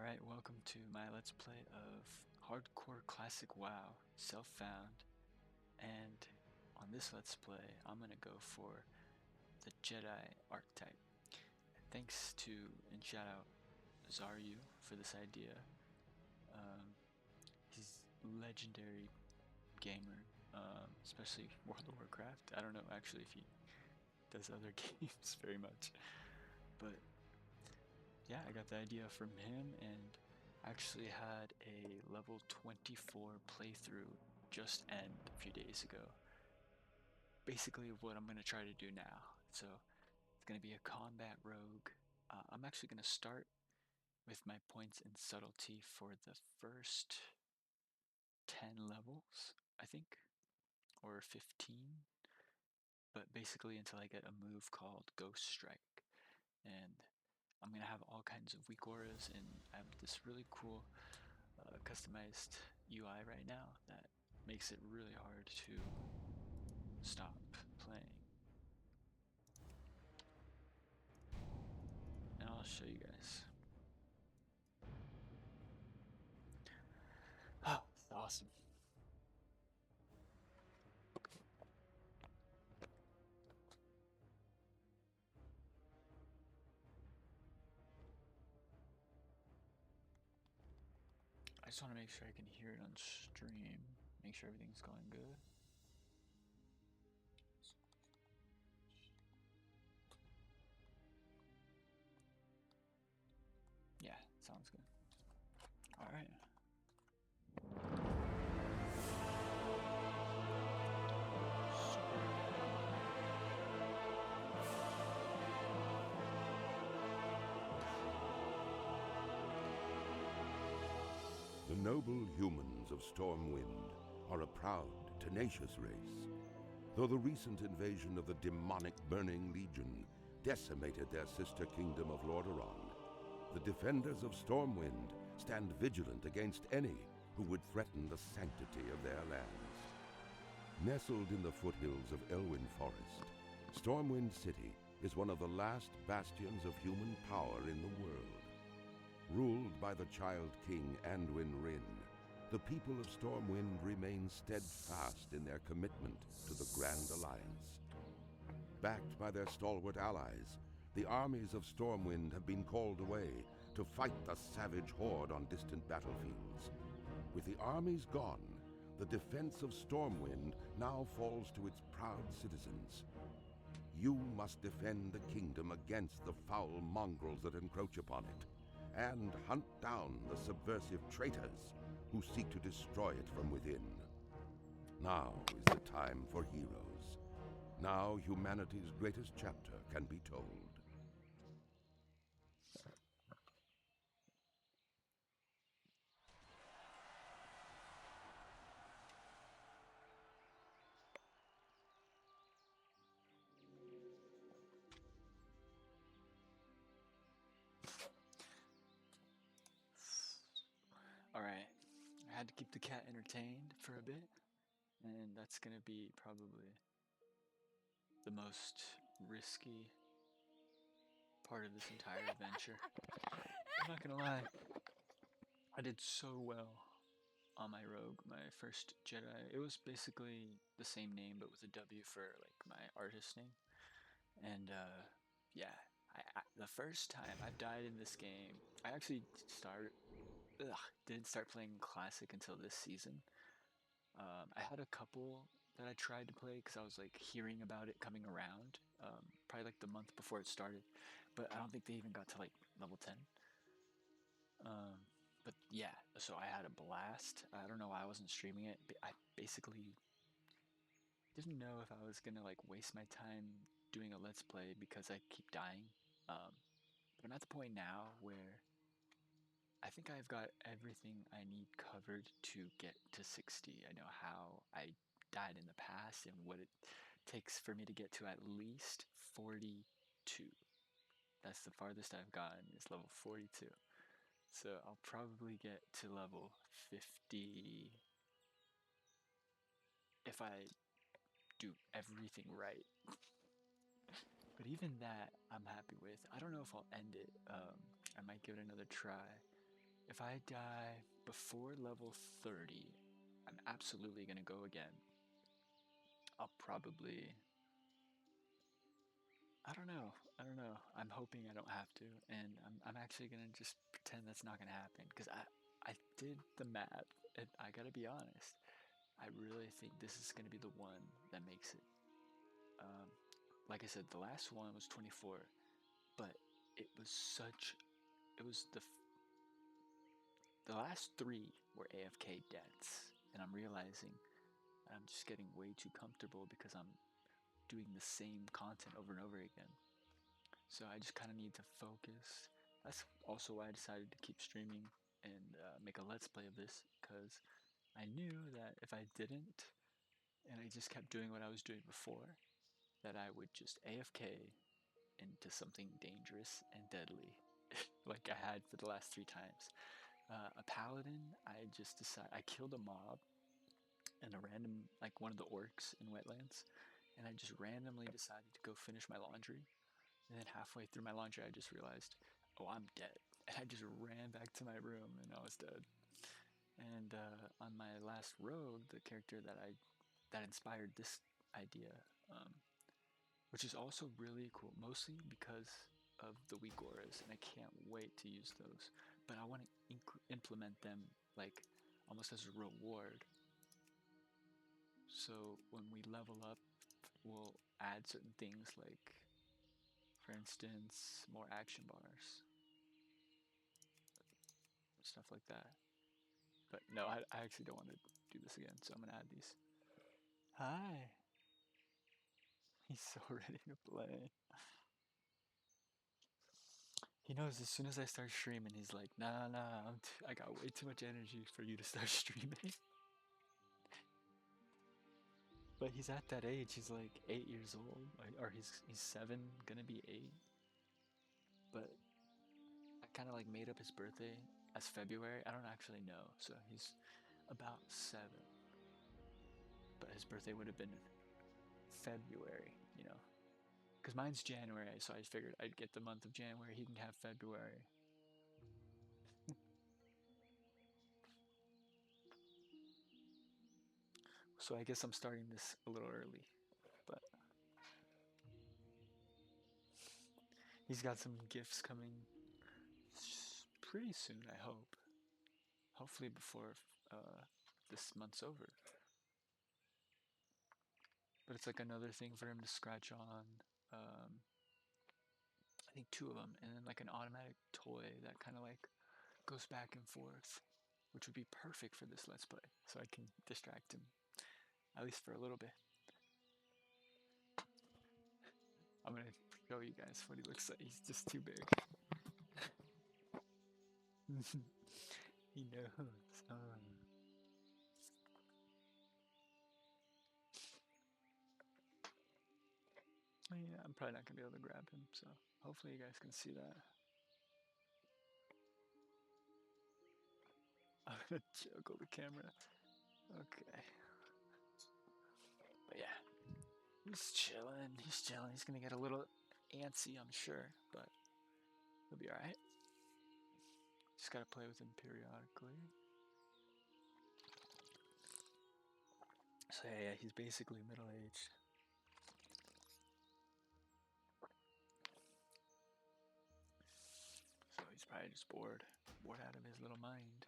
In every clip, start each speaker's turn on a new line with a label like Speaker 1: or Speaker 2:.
Speaker 1: Alright, welcome to my Let's Play of Hardcore Classic WoW, Self-Found, and on this Let's Play, I'm gonna go for the Jedi archetype. Thanks to, and shout out, Zaryu for this idea. He's a legendary gamer, especially World of Warcraft. I don't know actually if he does other games very much, but yeah, I got the idea from him, and actually had a level 24 playthrough just end a few days ago. Basically what I'm going to try to do now. So it's going to be a combat rogue. I'm actually going to start with my points in subtlety for the first 10 levels, I think, or 15, but basically until I get a move called Ghost Strike. And I'm going to have all kinds of weak auras, and I have this really cool customized UI right now that makes it really hard to stop playing. And I'll show you guys. Oh, it's awesome. I just want to make sure I can hear it on stream, make sure everything's going good. Yeah, sounds good. All right.
Speaker 2: The noble humans of Stormwind are a proud, tenacious race. Though the recent invasion of the demonic Burning Legion decimated their sister kingdom of Lordaeron, the defenders of Stormwind stand vigilant against any who would threaten the sanctity of their lands. Nestled in the foothills of Elwyn Forest, Stormwind City is one of the last bastions of human power in the world. Ruled by the Child King Anduin Wrynn, the people of Stormwind remain steadfast in their commitment to the Grand Alliance. Backed by their stalwart allies, the armies of Stormwind have been called away to fight the savage horde on distant battlefields. With the armies gone, the defense of Stormwind now falls to its proud citizens. You must defend the kingdom against the foul mongrels that encroach upon it, and hunt down the subversive traitors who seek to destroy it from within. Now is the time for heroes. Now humanity's greatest chapter can be told.
Speaker 1: Alright. I had to keep the cat entertained for a bit, and that's gonna be probably the most risky part of this entire adventure. I'm not gonna lie, I did so well on my rogue, my first Jedi. It was basically the same name but with a W for like my artist name. And yeah, the first time I've died in this game, I actually didn't start playing classic until this season. I had a couple that I tried to play because I was like hearing about it coming around, probably like the month before it started, but I don't think they even got to like level 10. But yeah, so I had a blast. I don't know why I wasn't streaming it. I basically didn't know if I was gonna like waste my time doing a let's play because I keep dying. But I'm at the point now where I think I've got everything I need covered to get to 60. I know how I died in the past and what it takes for me to get to at least 42. That's the farthest I've gotten, is level 42. So I'll probably get to level 50 if I do everything right. But even that, I'm happy with. I don't know if I'll end it. I might give it another try. if I die before level 30, I'm absolutely gonna go again. I'll probably, I don't know. I don't know. I'm hoping I don't have to, and I'm actually gonna just pretend that's not gonna happen because I did the math, and I gotta be honest. I really think this is gonna be the one that makes it. Um, like I said, the last one was 24, but it was such. It was the last three were AFK deaths, and I'm realizing I'm just getting way too comfortable because I'm doing the same content over and over again. So I just kind of need to focus. That's also why I decided to keep streaming and make a let's play of this, because I knew that if I didn't and I just kept doing what I was doing before, that I would just AFK into something dangerous and deadly, like I had for the last three times. A paladin, I just decided I killed a mob and a random, like one of the orcs in wetlands, and I just randomly decided to go finish my laundry. And then halfway through my laundry, I just realized, oh, I'm dead. And I just ran back to my room and I was dead. And on my last rogue, the character that inspired this idea, um, which is also really cool, mostly because of the weak auras, and I can't wait to use those. But I want to implement them like almost as a reward. So when we level up, we'll add certain things like, for instance, more action bars, stuff like that. But no, I actually don't want to do this again, so I'm gonna add these. Hi. He's so ready to play. He knows as soon as I start streaming, he's like, nah, nah, I got way too much energy for you to start streaming. But he's at that age. He's like 8 years old, or he's 7, gonna be 8. But I kind of like made up his birthday as February. I don't actually know, so he's about 7. But his birthday would have been February, you know, because mine's January, so I figured I'd get the month of January. He can have February. So I guess I'm starting this a little early, but he's got some gifts coming pretty soon, I hope. Hopefully before this month's over. But it's like another thing for him to scratch on. Um, I think 2 of them, and then like an automatic toy that kind of like goes back and forth, which would be perfect for this Let's Play, so I can distract him, at least for a little bit. I'm gonna show you guys what he looks like. He's just too big. He knows. Yeah, I'm probably not gonna be able to grab him, so hopefully you guys can see that. I'm gonna juggle the camera. Okay. But yeah, he's chilling. He's chilling. He's gonna get a little antsy, I'm sure, but he'll be alright. Just gotta play with him periodically. So yeah, he's basically middle-aged. So he's probably just bored out of his little mind.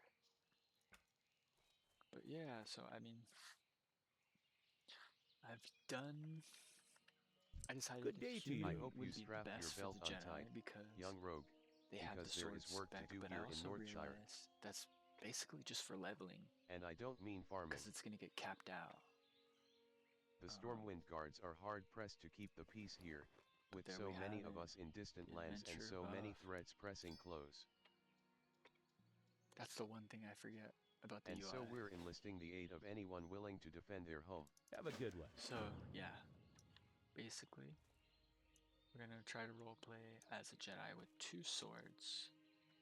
Speaker 1: But yeah, so I mean, I've done. I decided
Speaker 3: Good day to you.
Speaker 1: Human
Speaker 3: I hope
Speaker 1: would
Speaker 3: you
Speaker 1: be the
Speaker 3: strap your
Speaker 1: best for
Speaker 3: belt
Speaker 1: the Jedi
Speaker 3: untight,
Speaker 1: because
Speaker 3: young rogue,
Speaker 1: they have the
Speaker 3: because there
Speaker 1: sword
Speaker 3: is work to
Speaker 1: spec,
Speaker 3: do
Speaker 1: but I
Speaker 3: here in
Speaker 1: also
Speaker 3: Northshire.
Speaker 1: realized that's basically just for leveling,
Speaker 3: And I don't mean farming.
Speaker 1: because it's gonna get capped out.
Speaker 3: The Stormwind guards are hard-pressed to keep the peace here, with
Speaker 1: there
Speaker 3: so
Speaker 1: we
Speaker 3: many
Speaker 1: have
Speaker 3: of
Speaker 1: it.
Speaker 3: us in distant lands and
Speaker 1: Adventure
Speaker 3: so many
Speaker 1: of-
Speaker 3: threats pressing close.
Speaker 1: That's the one thing I forget about the
Speaker 3: And
Speaker 1: UI.
Speaker 3: so we're enlisting the aid of anyone willing to defend their home.
Speaker 4: Have a good one.
Speaker 1: So yeah, basically, we're gonna try to roleplay as a Jedi with 2 swords,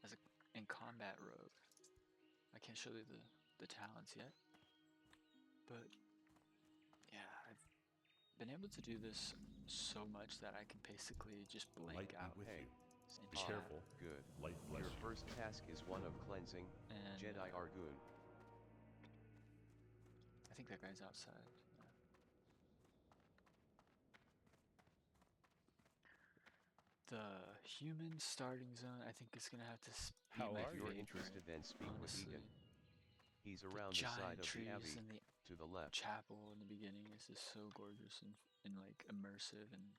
Speaker 1: as a in combat rogue. I can't show you the talents yet, but yeah, I've been able to do this so much that I can basically just blank
Speaker 2: Light be
Speaker 1: out.
Speaker 2: with
Speaker 3: Hey,
Speaker 2: you.
Speaker 1: in
Speaker 4: Be
Speaker 1: chat.
Speaker 4: careful.
Speaker 3: Good.
Speaker 4: Light bless
Speaker 3: Your
Speaker 4: you.
Speaker 3: first task is one of cleansing,
Speaker 1: And
Speaker 3: Jedi Argun.
Speaker 1: I think that guy's outside. Yeah. The human starting zone, I think, is gonna have to be
Speaker 4: How
Speaker 1: my
Speaker 4: are
Speaker 3: If you're
Speaker 1: favorite,
Speaker 3: interested, then speak with
Speaker 1: honestly.
Speaker 3: Egan. He's
Speaker 1: The
Speaker 3: around the side
Speaker 1: giant
Speaker 3: of the
Speaker 1: trees
Speaker 3: abbey,
Speaker 1: and the
Speaker 3: to the left.
Speaker 1: chapel in the beginning is just so gorgeous and like immersive and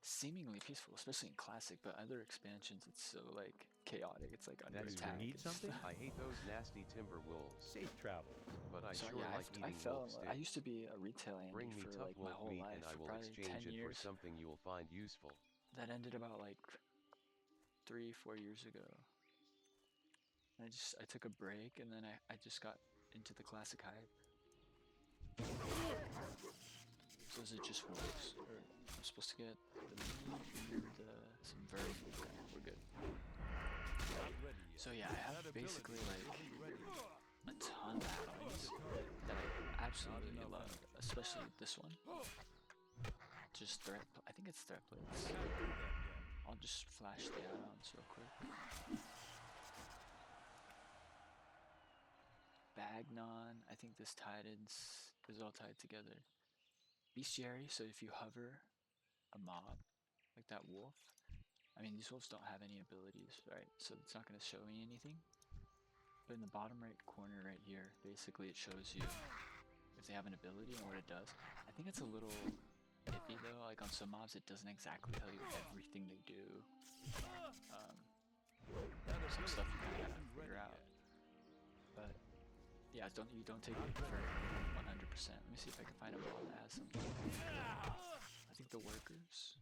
Speaker 1: seemingly peaceful, especially in classic. But other expansions, it's so like chaotic. It's like under
Speaker 3: That's
Speaker 1: attack.
Speaker 3: true.
Speaker 4: Need something?
Speaker 3: I hate those nasty timber wolves,
Speaker 4: Safe travels.
Speaker 3: but I
Speaker 1: So
Speaker 3: sure
Speaker 1: yeah,
Speaker 3: like
Speaker 1: I
Speaker 3: eating
Speaker 1: fell.
Speaker 3: wolf
Speaker 1: I
Speaker 3: steak.
Speaker 1: used to be a retail Andy
Speaker 3: Bring me
Speaker 1: for
Speaker 3: tough
Speaker 1: like my
Speaker 3: wolf
Speaker 1: whole
Speaker 3: meat
Speaker 1: life,
Speaker 3: and I
Speaker 1: for
Speaker 3: will
Speaker 1: probably 10
Speaker 3: exchange it for
Speaker 1: years.
Speaker 3: something you'll find useful.
Speaker 1: That ended about like 3-4 years ago. I took a break and then I just got into the classic hype. So is it just wolves? Or I'm supposed to get the meat or some vermin? Okay, we're good. So yeah, I have basically like a ton of add-ons that I absolutely love, especially this one. Just I think it's threat plates. I'll just flash the add-ons real quick. Bagnon, I think this is all tied together. Bestiary, so if you hover a mob, like that wolf, I mean, these wolves don't have any abilities, right? So it's not going to show me anything. But in the bottom right corner right here, basically it shows you if they have an ability and what it does. I think it's a little iffy though, like on some mobs it doesn't exactly tell you everything they do. Some stuff you kind of gotta figure out. But yeah, you don't take it for 100%. Let me see if I can find a mob that has something. I think the workers.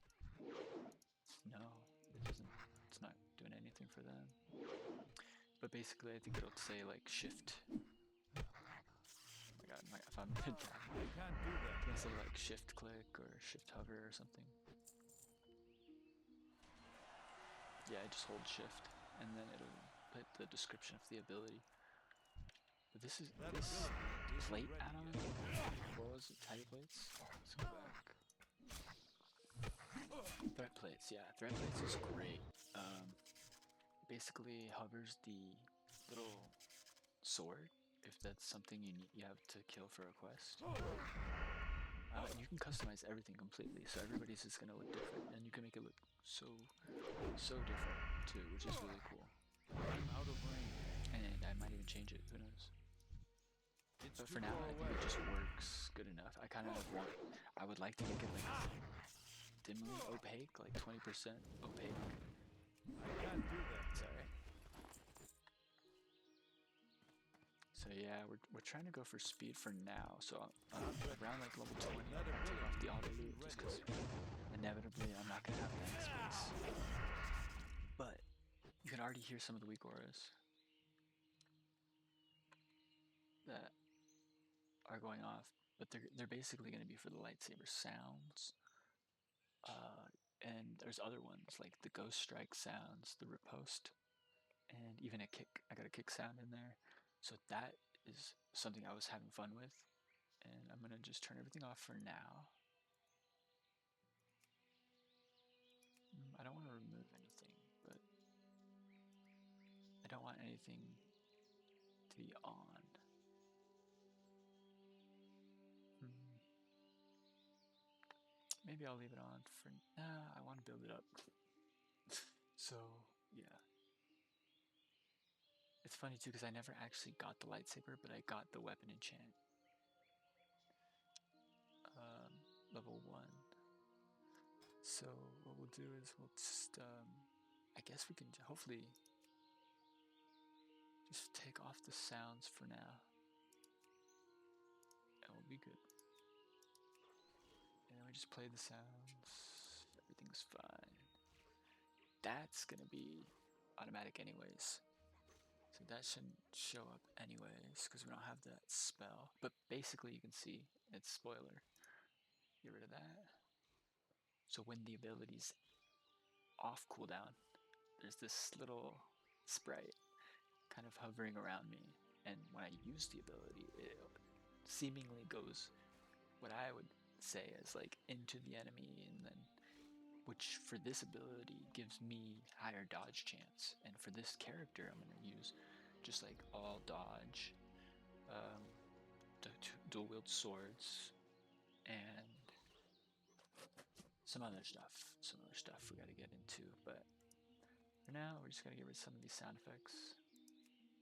Speaker 1: No, it doesn't. It's not doing anything for them. But basically, I think it'll say like shift. Oh my god, if I'm mid tap, I can't do that. I think I said like shift click or shift hover or something. Yeah, I just hold shift and then it'll put the description of the ability. But this plate add-on. What was it? Tidy plates? Let's go back. Threat plates, yeah. Threat plates is great. Basically hovers the little sword if that's something you have to kill for a quest. You can customize everything completely, so everybody's is gonna look different, and you can make it look so different too, which is really cool. I'm out of range, and I might even change it. Who knows? But for now, I think it just works good enough. I would like to make it like dimly opaque, like 20% opaque. I can't do that. Sorry. So yeah, we're trying to go for speed for now. So around like level 20, I'm gonna take off the auto loot just because inevitably I'm not gonna have that space. But you can already hear some of the weak auras that are going off, but they're basically going to be for the lightsaber sounds. And there's other ones like the ghost strike sounds, the riposte, and even a kick. I got a kick sound in there, so that is something I was having fun with, and I'm gonna just turn everything off for now. I don't want to remove anything, but I don't want anything to be on. Maybe I'll leave it on for now. I want to build it up. So, yeah. It's funny too because I never actually got the lightsaber, but I got the weapon enchant. Level 1. So what we'll do is we'll just, I guess we can hopefully just take off the sounds for now. And we'll be good. And then we just play the sounds. Everything's fine. That's gonna be automatic anyways. So that shouldn't show up anyways because we don't have that spell. But basically you can see it's spoiler. Get rid of that. So when the ability's off cooldown, there's this little sprite kind of hovering around me. And when I use the ability, it seemingly goes what I would say is like into the enemy and then which for this ability gives me higher dodge chance. And for this character, I'm gonna use just like all dodge, dual wield swords, and some other stuff we gotta get into. But for now, we're just gonna get rid of some of these sound effects.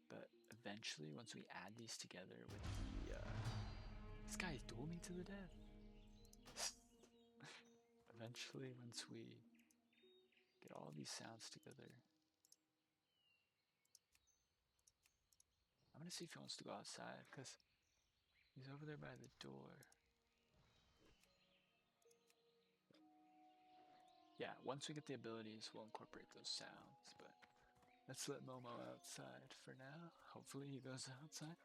Speaker 1: But eventually, once we add these together with the this guy's duel me to the death. Eventually, once we get all these sounds together, I'm gonna see if he wants to go outside because he's over there by the door. Yeah, once we get the abilities, we'll incorporate those sounds, but let's let Momo outside for now. Hopefully he goes outside.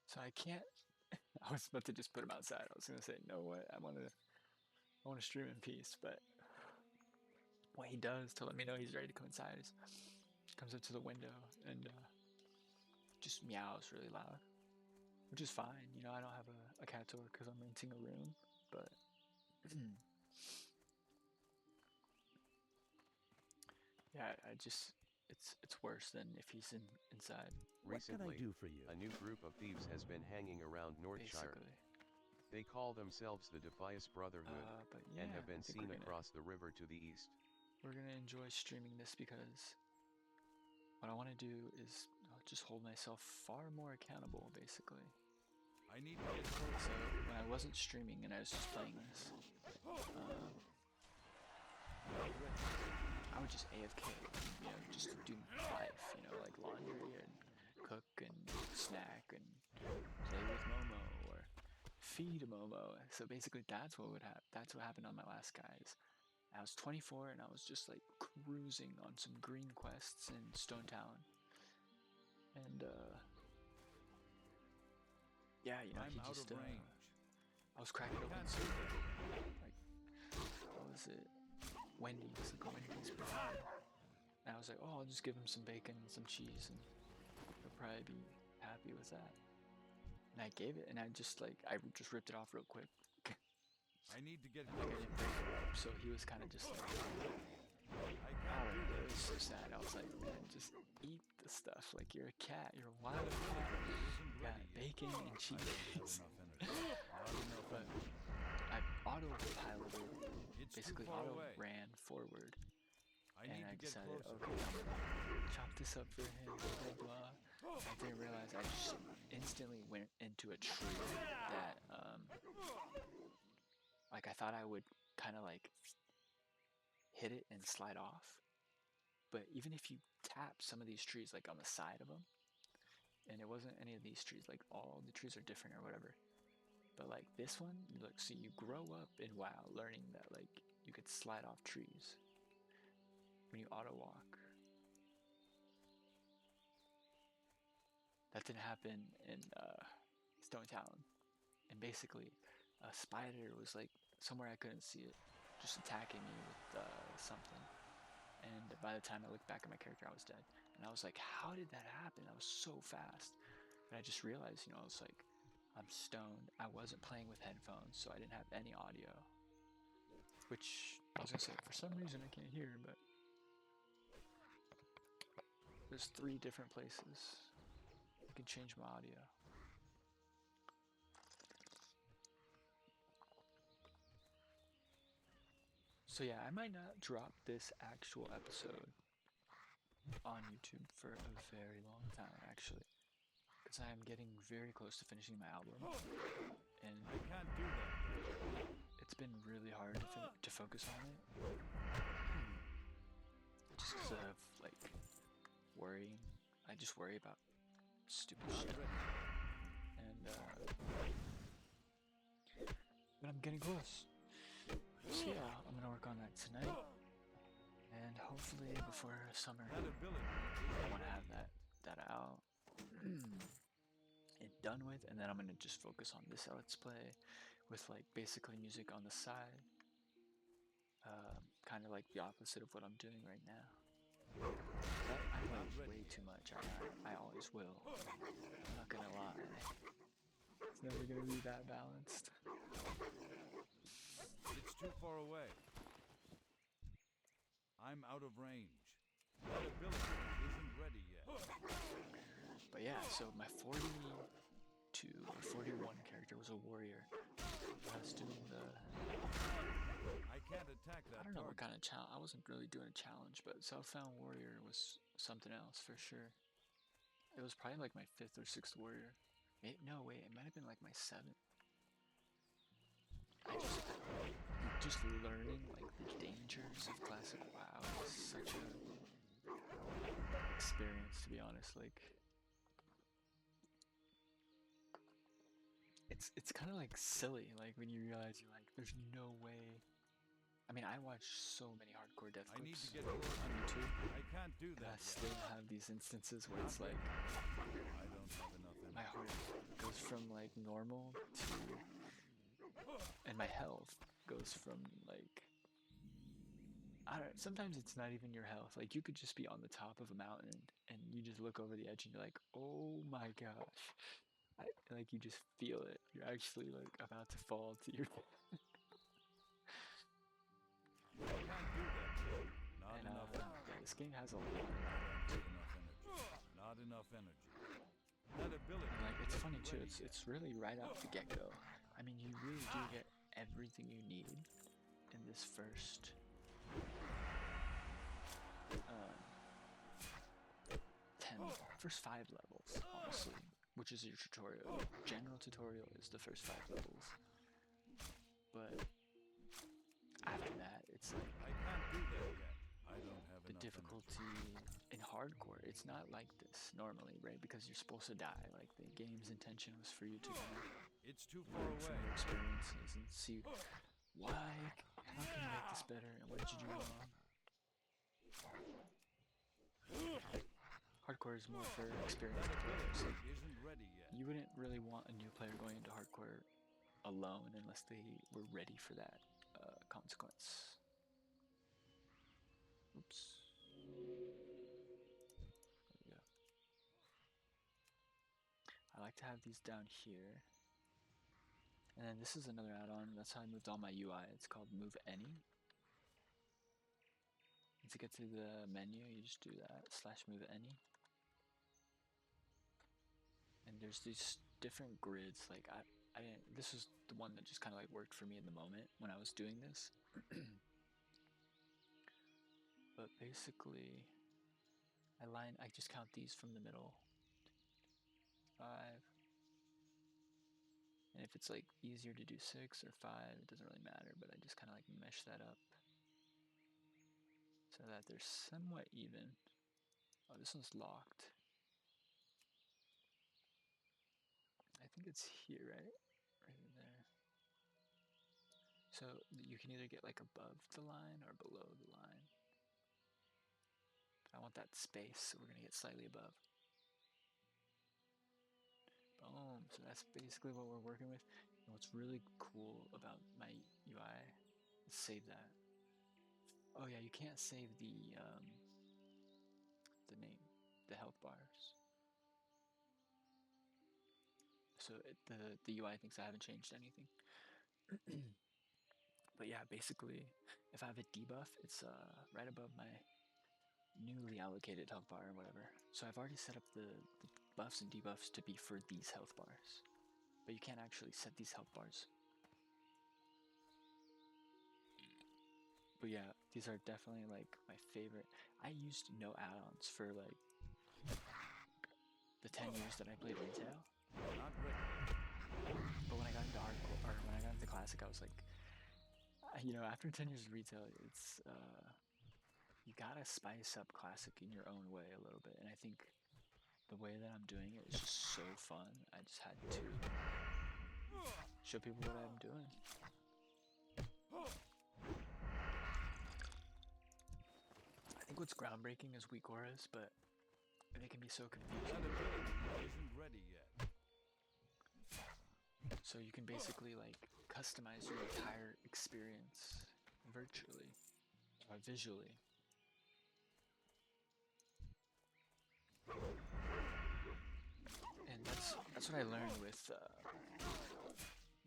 Speaker 1: So I can't. I was about to just put him outside. I was gonna say, no, what? I want to stream in peace. But what he does to let me know he's ready to come inside is he comes up to the window and just meows really loud, which is fine. You know, I don't have a cat door because I'm renting a room. But yeah, I just it's worse than if he's inside.
Speaker 4: What can I
Speaker 3: Recently,
Speaker 4: do for you?
Speaker 3: a new group of thieves has been hanging around Northshire.
Speaker 1: Basically.
Speaker 3: They call themselves the Defias Brotherhood,
Speaker 1: But yeah,
Speaker 3: and have
Speaker 1: I
Speaker 3: been
Speaker 1: think
Speaker 3: seen across the river to the east.
Speaker 1: we're gonna enjoy streaming this because what I want to do is just hold myself far more accountable, basically.
Speaker 5: I need to get
Speaker 1: So
Speaker 5: closer.
Speaker 1: when I wasn't streaming and I was just playing this, I would just AFK, you know, just do life, you know, like laundry and cook and snack and play with Momo or feed Momo. So basically, that's what would happen. That's what happened on my last guys. I was 24 and I was just like cruising on some green quests in Stone Town, and yeah, you know,
Speaker 5: I'm
Speaker 1: he
Speaker 5: out
Speaker 1: just
Speaker 5: of range.
Speaker 1: I was cracking open
Speaker 5: Can't
Speaker 1: soup,
Speaker 5: see that.
Speaker 1: like what was it? Wendy's, like a Wendy's burger. And I was like, oh, I'll just give him some bacon and some cheese, and he'll probably be happy with that. And I gave it, and I just ripped it off real quick.
Speaker 5: I need to get
Speaker 1: Like I
Speaker 5: closer.
Speaker 1: didn't break it up, so he was kind of just like,
Speaker 5: I
Speaker 1: I
Speaker 5: can't
Speaker 1: don't
Speaker 5: do
Speaker 1: know, it
Speaker 5: this.
Speaker 1: was so sad. I was like, man, just eat the stuff. Like you're a cat, you're a wild cat.
Speaker 5: Isn't
Speaker 1: Got
Speaker 5: ready yet.
Speaker 1: bacon and
Speaker 5: I don't
Speaker 1: cheese.
Speaker 5: have enough energy. Not enough
Speaker 1: But
Speaker 5: energy.
Speaker 1: I autopiloted,
Speaker 5: It's too
Speaker 1: basically
Speaker 5: far
Speaker 1: auto
Speaker 5: away.
Speaker 1: ran forward,
Speaker 5: I
Speaker 1: and
Speaker 5: need
Speaker 1: I
Speaker 5: to get
Speaker 1: decided,
Speaker 5: closer.
Speaker 1: okay, I'm gonna chop this up for him, blah blah. I didn't realize I just instantly went into a tree that, like I thought I would kind of like hit it and slide off. But even if you tap some of these trees, like on the side of them, and it wasn't any of these trees, like all the trees are different or whatever. But like this one, look, see, you grow up in WoW learning that like you could slide off trees when you auto walk. That didn't happen in Stone Town. And basically, a spider was like somewhere I couldn't see it, just attacking me with something. And by the time I looked back at my character, I was dead. And I was like, how did that happen? That was so fast. And I just realized, you know, I was like, I'm stoned. I wasn't playing with headphones, so I didn't have any audio. Which, I was gonna say, for some reason I can't hear, but there's 3 different places I can change my audio. So yeah, I might not drop this actual episode on YouTube for a very long time, actually, because I am getting very close to finishing my album, and
Speaker 5: I can't do that yet.
Speaker 1: it's been really hard to focus on it, just because of like worrying. I just worry about stupid shit, and but I'm getting close. So yeah, I'm gonna work on that tonight, and hopefully before summer,
Speaker 5: That ability
Speaker 1: I
Speaker 5: isn't
Speaker 1: want to
Speaker 5: ready
Speaker 1: have that out and done with, and then I'm gonna just focus on this let's play with like basically music on the side, kind of like the opposite of what I'm doing right now. I play way too much. I always will. I'm not gonna lie. It's never gonna be that balanced.
Speaker 5: It's too far away. I'm out of range. That ability isn't ready yet.
Speaker 1: But yeah, so my 42 or 41 character was a warrior. I was doing the
Speaker 5: I can't attack that
Speaker 1: I don't know what
Speaker 5: target.
Speaker 1: kind of challenge. I wasn't really doing a challenge, but Southbound Warrior was something else for sure. It was probably like my 5th or 6th warrior. No, wait, it might have been like my 7th. Just learning like the dangers of classic WoW is such a experience, to be honest. Like it's kind of like silly, like when you realize you're like, there's no way. I mean, I watch so many hardcore death
Speaker 5: I need
Speaker 1: clips
Speaker 5: to get closer.
Speaker 1: on YouTube,
Speaker 5: I can't do
Speaker 1: and I
Speaker 5: that
Speaker 1: still
Speaker 5: yet.
Speaker 1: have these instances where it's like
Speaker 5: I don't have enough
Speaker 1: my
Speaker 5: energy.
Speaker 1: heart goes from like normal to, and my health goes from like, I don't. Sometimes it's not even your health. Like you could just be on the top of a mountain and you just look over the edge and you're like, oh my gosh, like you just feel it. You're actually like about to fall to your
Speaker 5: I can't do that yet. Not
Speaker 1: and
Speaker 5: enough energy.
Speaker 1: yeah, this game has a lot.
Speaker 5: I don't have enough energy. Not enough energy. That ability.
Speaker 1: And, like it's
Speaker 5: isn't
Speaker 1: funny too.
Speaker 5: ready yet.
Speaker 1: It's really right off the get go. I mean, you really do get everything you need in this first. Um, 10, first 5 levels, honestly, which is your tutorial. General tutorial is the first 5 levels, but after that, it's like
Speaker 5: I can't do that yet. I don't have
Speaker 1: the
Speaker 5: enough
Speaker 1: difficulty in hardcore. It's not like this normally, right? Because you're supposed to die. Like the game's intention was for you to kind of
Speaker 5: energy. It's too far
Speaker 1: learn from
Speaker 5: away.
Speaker 1: your experiences and see why, how can you make this better, and what did you do wrong. Hardcore is more for
Speaker 5: That
Speaker 1: experienced
Speaker 5: ability
Speaker 1: players. Like,
Speaker 5: isn't ready yet.
Speaker 1: you wouldn't really want a new player going into hardcore alone unless they were ready for that consequence. Oops. There we go. I like to have these down here. And then this is another add-on. That's how I moved all my UI. It's called Move Any. And to get to the menu, you just do that /move any. And there's these different grids. Like I didn't. This was the one that just kind of like worked for me in the moment when I was doing this. But basically, I just count these from the middle. 5. And if it's like easier to do 6 or 5, it doesn't really matter. But I just kind of like mesh that up so that they're somewhat even. Oh, this one's locked. I think it's here, right? Right there. So you can either get like above the line or below the line. I want that space, so we're gonna get slightly above. Boom. So that's basically what we're working with. And what's really cool about my UI is save that. Oh yeah, you can't save the name, the health bars. So the UI thinks I haven't changed anything. But yeah, basically, if I have a debuff, it's right above my newly allocated health bar or whatever. So I've already set up the buffs and debuffs to be for these health bars. But you can't actually set these health bars. But yeah, these are definitely like my favorite. I used no add-ons for like the 10 years that I played retail.
Speaker 5: Not ready.
Speaker 1: But when I got into hardcore, or when I got into classic, I was like, after 10 years of retail, it's you gotta spice up classic in your own way a little bit. And I think the way that I'm doing it is just so fun. I just had to show people what I'm doing. I think what's groundbreaking is weak auras, but they can be so confusing.
Speaker 5: That ability isn't ready yet.
Speaker 1: So you can basically like customize your entire experience virtually or visually. And that's what I learned with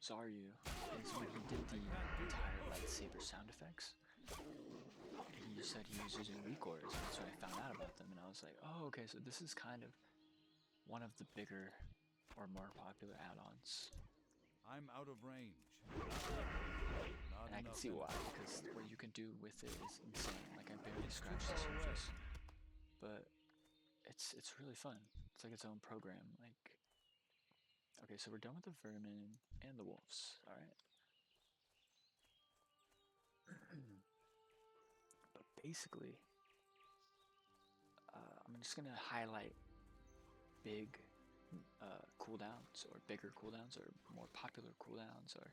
Speaker 1: Zaryu, is when he did the entire lightsaber sound effects. He said he was using weak auras, and that's when I found out about them, and I was like, oh, okay, so this is kind of one of the bigger or more popular add-ons.
Speaker 5: I'm out of range.
Speaker 1: And I can see why, because what you can do with it is insane. Like, I barely scratched the surface, but it's really fun. It's like its own program. Like, okay, so we're done with the vermin and the wolves. All right. But basically, I'm just gonna highlight big cooldowns, or bigger cooldowns, or more popular cooldowns, or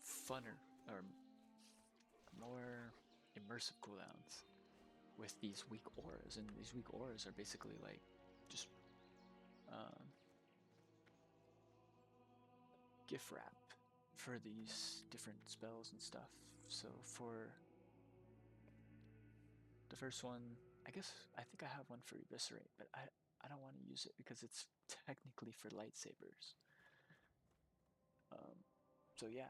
Speaker 1: funner or more immersive cooldowns with these weak auras. And these weak auras are basically like just gift wrap for these different spells and stuff. So for the first one, I think I have one for Eviscerate, but I don't want to use it because it's technically for lightsabers. So yeah,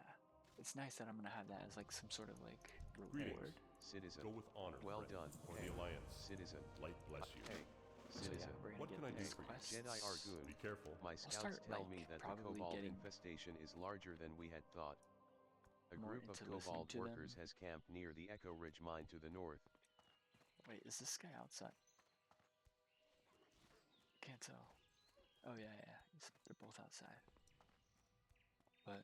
Speaker 1: it's nice that I'm gonna have that as like some sort of like reward.
Speaker 3: Citizen.
Speaker 4: Go with honor,
Speaker 3: Well
Speaker 4: friend,
Speaker 3: done.
Speaker 4: for
Speaker 3: Hey.
Speaker 4: the Alliance.
Speaker 3: Citizen.
Speaker 4: Light bless you.
Speaker 3: Hey.
Speaker 1: So yeah,
Speaker 3: Citizen.
Speaker 1: we're gonna
Speaker 4: What
Speaker 1: get
Speaker 4: can I do
Speaker 1: these
Speaker 4: for you?
Speaker 1: quests.
Speaker 3: Jedi Argun.
Speaker 4: Be careful.
Speaker 3: My
Speaker 1: I'll
Speaker 3: scouts
Speaker 1: start,
Speaker 3: tell
Speaker 1: like,
Speaker 3: me that the
Speaker 1: probably
Speaker 3: Kobold
Speaker 1: getting
Speaker 3: infestation is larger than we had thought. A
Speaker 1: more
Speaker 3: group of
Speaker 1: into listening
Speaker 3: Kobold
Speaker 1: to
Speaker 3: workers
Speaker 1: them.
Speaker 3: has camped near the Echo Ridge mine to the north.
Speaker 1: Wait, is this guy outside? Can't tell. Oh yeah, they're both outside. But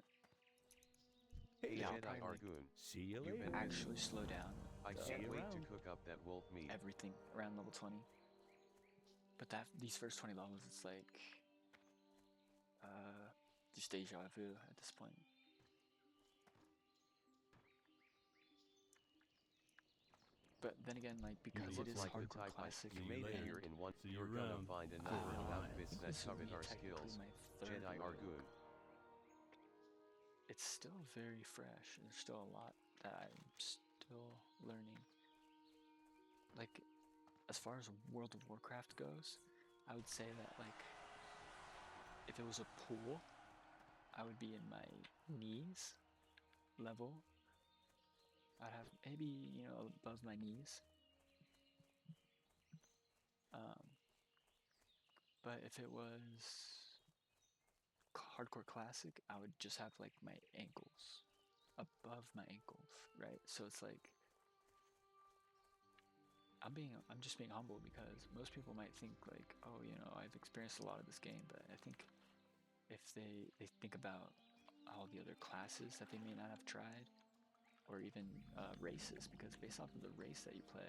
Speaker 3: Hey,
Speaker 1: yeah, I'll
Speaker 3: Jedi
Speaker 1: probably like,
Speaker 3: Argun.
Speaker 6: See you
Speaker 3: You've
Speaker 6: later.
Speaker 3: been busy.
Speaker 1: actually slow down
Speaker 3: I
Speaker 1: the-
Speaker 3: can't
Speaker 6: you
Speaker 3: wait to
Speaker 6: around.
Speaker 3: cook up that wolf meat.
Speaker 1: everything around level 20. But these first 20 levels, it's like just deja vu at this point. But then again, like, because it
Speaker 3: Look
Speaker 1: is
Speaker 3: like the
Speaker 1: hardcore
Speaker 3: type I
Speaker 1: classic,
Speaker 5: See
Speaker 3: you made
Speaker 5: later.
Speaker 3: here in one.
Speaker 5: See you
Speaker 3: You're gonna
Speaker 5: around.
Speaker 3: find a number of outfits that
Speaker 1: this will
Speaker 3: covet
Speaker 1: be
Speaker 3: our
Speaker 1: technically
Speaker 3: skills.
Speaker 1: my third
Speaker 3: Jedi
Speaker 1: WoW.
Speaker 3: Argun.
Speaker 1: It's still very fresh. There's still a lot that I'm still learning. Like, as far as World of Warcraft goes, I would say that, like, if it was a pool, I would be in my knees level. I'd have maybe, above my knees. But if it was hardcore classic, I would just have like my ankles, above my ankles, right? So it's like I'm just being humble, because most people might think like, oh, I've experienced a lot of this game, but I think if they think about all the other classes that they may not have tried, or even races, because based off of the race that you play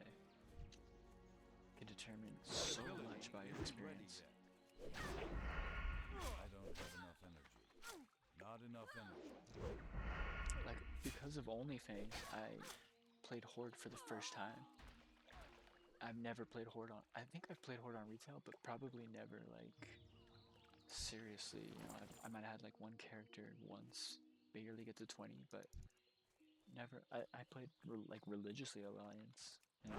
Speaker 1: can determine so much about your experience.
Speaker 5: I don't have enough energy. Not enough energy.
Speaker 1: Like, because of OnlyFans, I played Horde for the first time. I've never played Horde on... I think I've played Horde on retail, but probably never, like, seriously. I might have had, like, one character once, barely get to 20, but never... I played, religiously Alliance, and,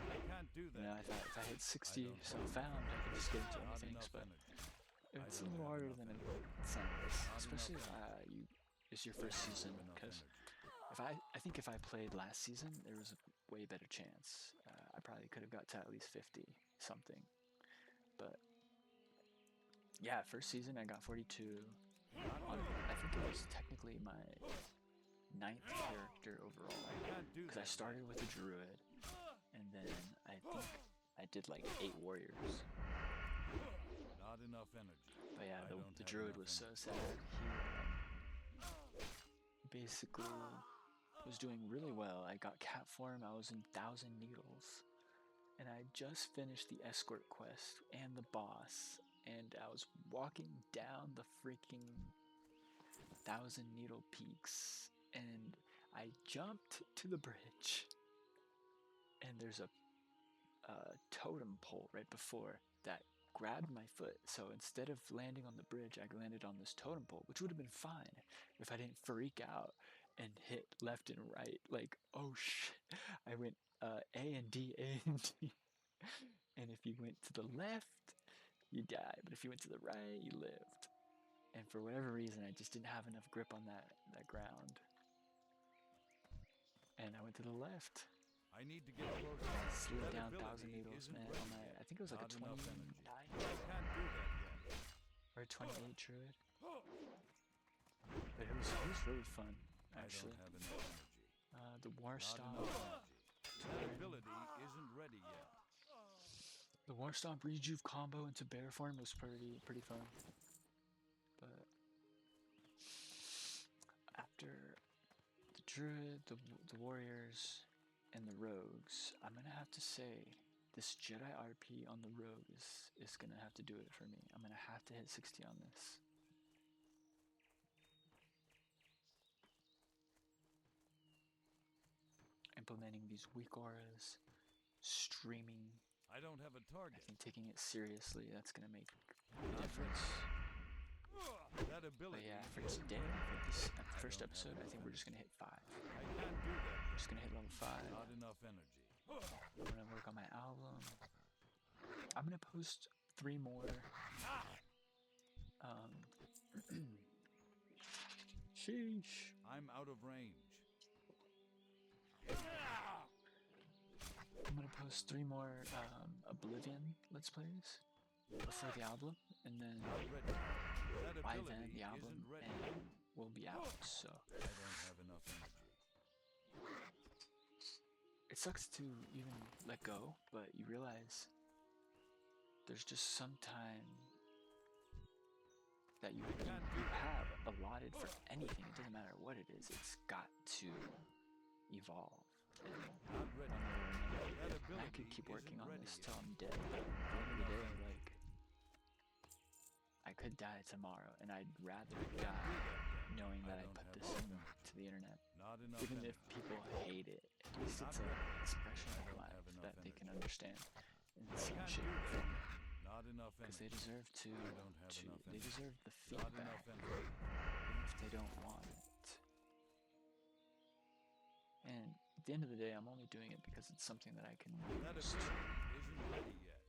Speaker 5: I can't do that.
Speaker 1: I thought if I hit 60
Speaker 5: don't
Speaker 1: self-found, I could just get into
Speaker 5: Not
Speaker 1: OnlyFans,
Speaker 5: enough
Speaker 1: but
Speaker 5: energy.
Speaker 1: it's a
Speaker 5: don't
Speaker 1: little
Speaker 5: have
Speaker 1: harder
Speaker 5: enough
Speaker 1: than it
Speaker 5: energy.
Speaker 1: sounds,
Speaker 5: Not
Speaker 1: especially
Speaker 5: enough
Speaker 1: it's your first
Speaker 5: I don't
Speaker 1: season,
Speaker 5: have enough
Speaker 1: because
Speaker 5: energy.
Speaker 1: I think if I played last season, there was a way better chance. I probably could have got to at least 50 something. But yeah, first season I got 42. I think it was technically my 9th character overall.
Speaker 5: Can't do
Speaker 1: Because I
Speaker 5: that.
Speaker 1: started with a druid, and then I think I did like 8 warriors.
Speaker 5: Not enough energy.
Speaker 1: But yeah,
Speaker 5: I
Speaker 1: the
Speaker 5: don't have
Speaker 1: druid
Speaker 5: enough
Speaker 1: was so
Speaker 5: energy.
Speaker 1: sad. He basically was doing really well. I got cat form, I was in 1,000 needles. And I just finished the escort quest and the boss. And I was walking down the freaking 1,000 needle peaks. And I jumped to the bridge. And there's a totem pole right before that grabbed my foot. So instead of landing on the bridge, I landed on this totem pole, which would have been fine if I didn't freak out and hit left and right. Like, oh shit. I went A and D, A and D. And if you went to the left, you die. But if you went to the right, you lived. And for whatever reason, I just didn't have enough grip on that ground. And I went to the left.
Speaker 5: I need to get closer.
Speaker 1: Slid
Speaker 5: That
Speaker 1: down
Speaker 5: ability
Speaker 1: 1,000 needles,
Speaker 5: isn't
Speaker 1: man.
Speaker 5: ready
Speaker 1: On my,
Speaker 5: yet.
Speaker 1: I think it was like
Speaker 5: Not
Speaker 1: a
Speaker 5: enough
Speaker 1: 29
Speaker 5: energy. I
Speaker 1: druid
Speaker 5: can't do that yet.
Speaker 1: or a 28 druid. But it was really fun, actually.
Speaker 5: I don't have enough energy.
Speaker 1: The war
Speaker 5: Not
Speaker 1: stomp.
Speaker 5: enough energy. That ability isn't ready yet.
Speaker 1: The war stomp rejuve combo into bear form was pretty fun. But after the druid, the warriors, and the rogues, I'm gonna have to say this Jedi RP on the rogue is gonna have to do it for me. I'm gonna have to hit 60 on this. Implementing these weak auras, streaming.
Speaker 5: I don't have a
Speaker 1: I
Speaker 5: target.
Speaker 1: think taking it seriously, that's gonna make a difference.
Speaker 5: That
Speaker 1: But
Speaker 5: ability
Speaker 1: yeah, for
Speaker 5: isn't
Speaker 1: today,
Speaker 5: ready
Speaker 1: for
Speaker 5: yet.
Speaker 1: this
Speaker 5: I
Speaker 1: first
Speaker 5: don't have
Speaker 1: episode, I
Speaker 5: enough
Speaker 1: think we're just
Speaker 5: energy.
Speaker 1: gonna hit 5.
Speaker 5: I can't do that yet.
Speaker 1: Just gonna hit level 5.
Speaker 5: Not enough energy.
Speaker 1: I'm gonna work on my album. I'm gonna post 3 more. Sheesh.
Speaker 5: I'm out of range.
Speaker 1: I'm gonna post 3 more Oblivion Let's Plays before the album, and then
Speaker 5: Not ready. That
Speaker 1: by
Speaker 5: ability
Speaker 1: then the album
Speaker 5: isn't ready.
Speaker 1: will be out. So
Speaker 5: I don't have enough energy.
Speaker 1: it sucks to even let go, but you realize there's just some time that you have allotted for anything. It doesn't matter what it is. It's got to evolve. And
Speaker 5: Not ready.
Speaker 1: one way or another.
Speaker 5: That
Speaker 1: And I could
Speaker 5: ability
Speaker 1: keep working
Speaker 5: isn't
Speaker 1: on
Speaker 5: ready
Speaker 1: this
Speaker 5: yet.
Speaker 1: till I'm dead. But at the end of the day, like, I could die tomorrow, and I'd rather die knowing that I put this into the internet.
Speaker 5: Not enough
Speaker 1: Even if
Speaker 5: energy.
Speaker 1: people hate it, at least
Speaker 5: Not
Speaker 1: it's an
Speaker 5: ready.
Speaker 1: expression
Speaker 5: I
Speaker 1: of
Speaker 5: don't
Speaker 1: life
Speaker 5: have enough
Speaker 1: that they can
Speaker 5: energy.
Speaker 1: understand in
Speaker 5: I
Speaker 1: some
Speaker 5: can't
Speaker 1: shape
Speaker 5: do
Speaker 1: or
Speaker 5: that
Speaker 1: form.
Speaker 5: yet. Not enough
Speaker 1: Because they
Speaker 5: energy.
Speaker 1: deserve
Speaker 5: I don't have enough
Speaker 1: they
Speaker 5: energy.
Speaker 1: deserve the
Speaker 5: Not
Speaker 1: feedback,
Speaker 5: enough energy.
Speaker 1: even if they don't want it. And at the end of the day, I'm only doing it because it's something that I can
Speaker 5: That
Speaker 1: use
Speaker 5: ability
Speaker 1: to
Speaker 5: isn't ready yet.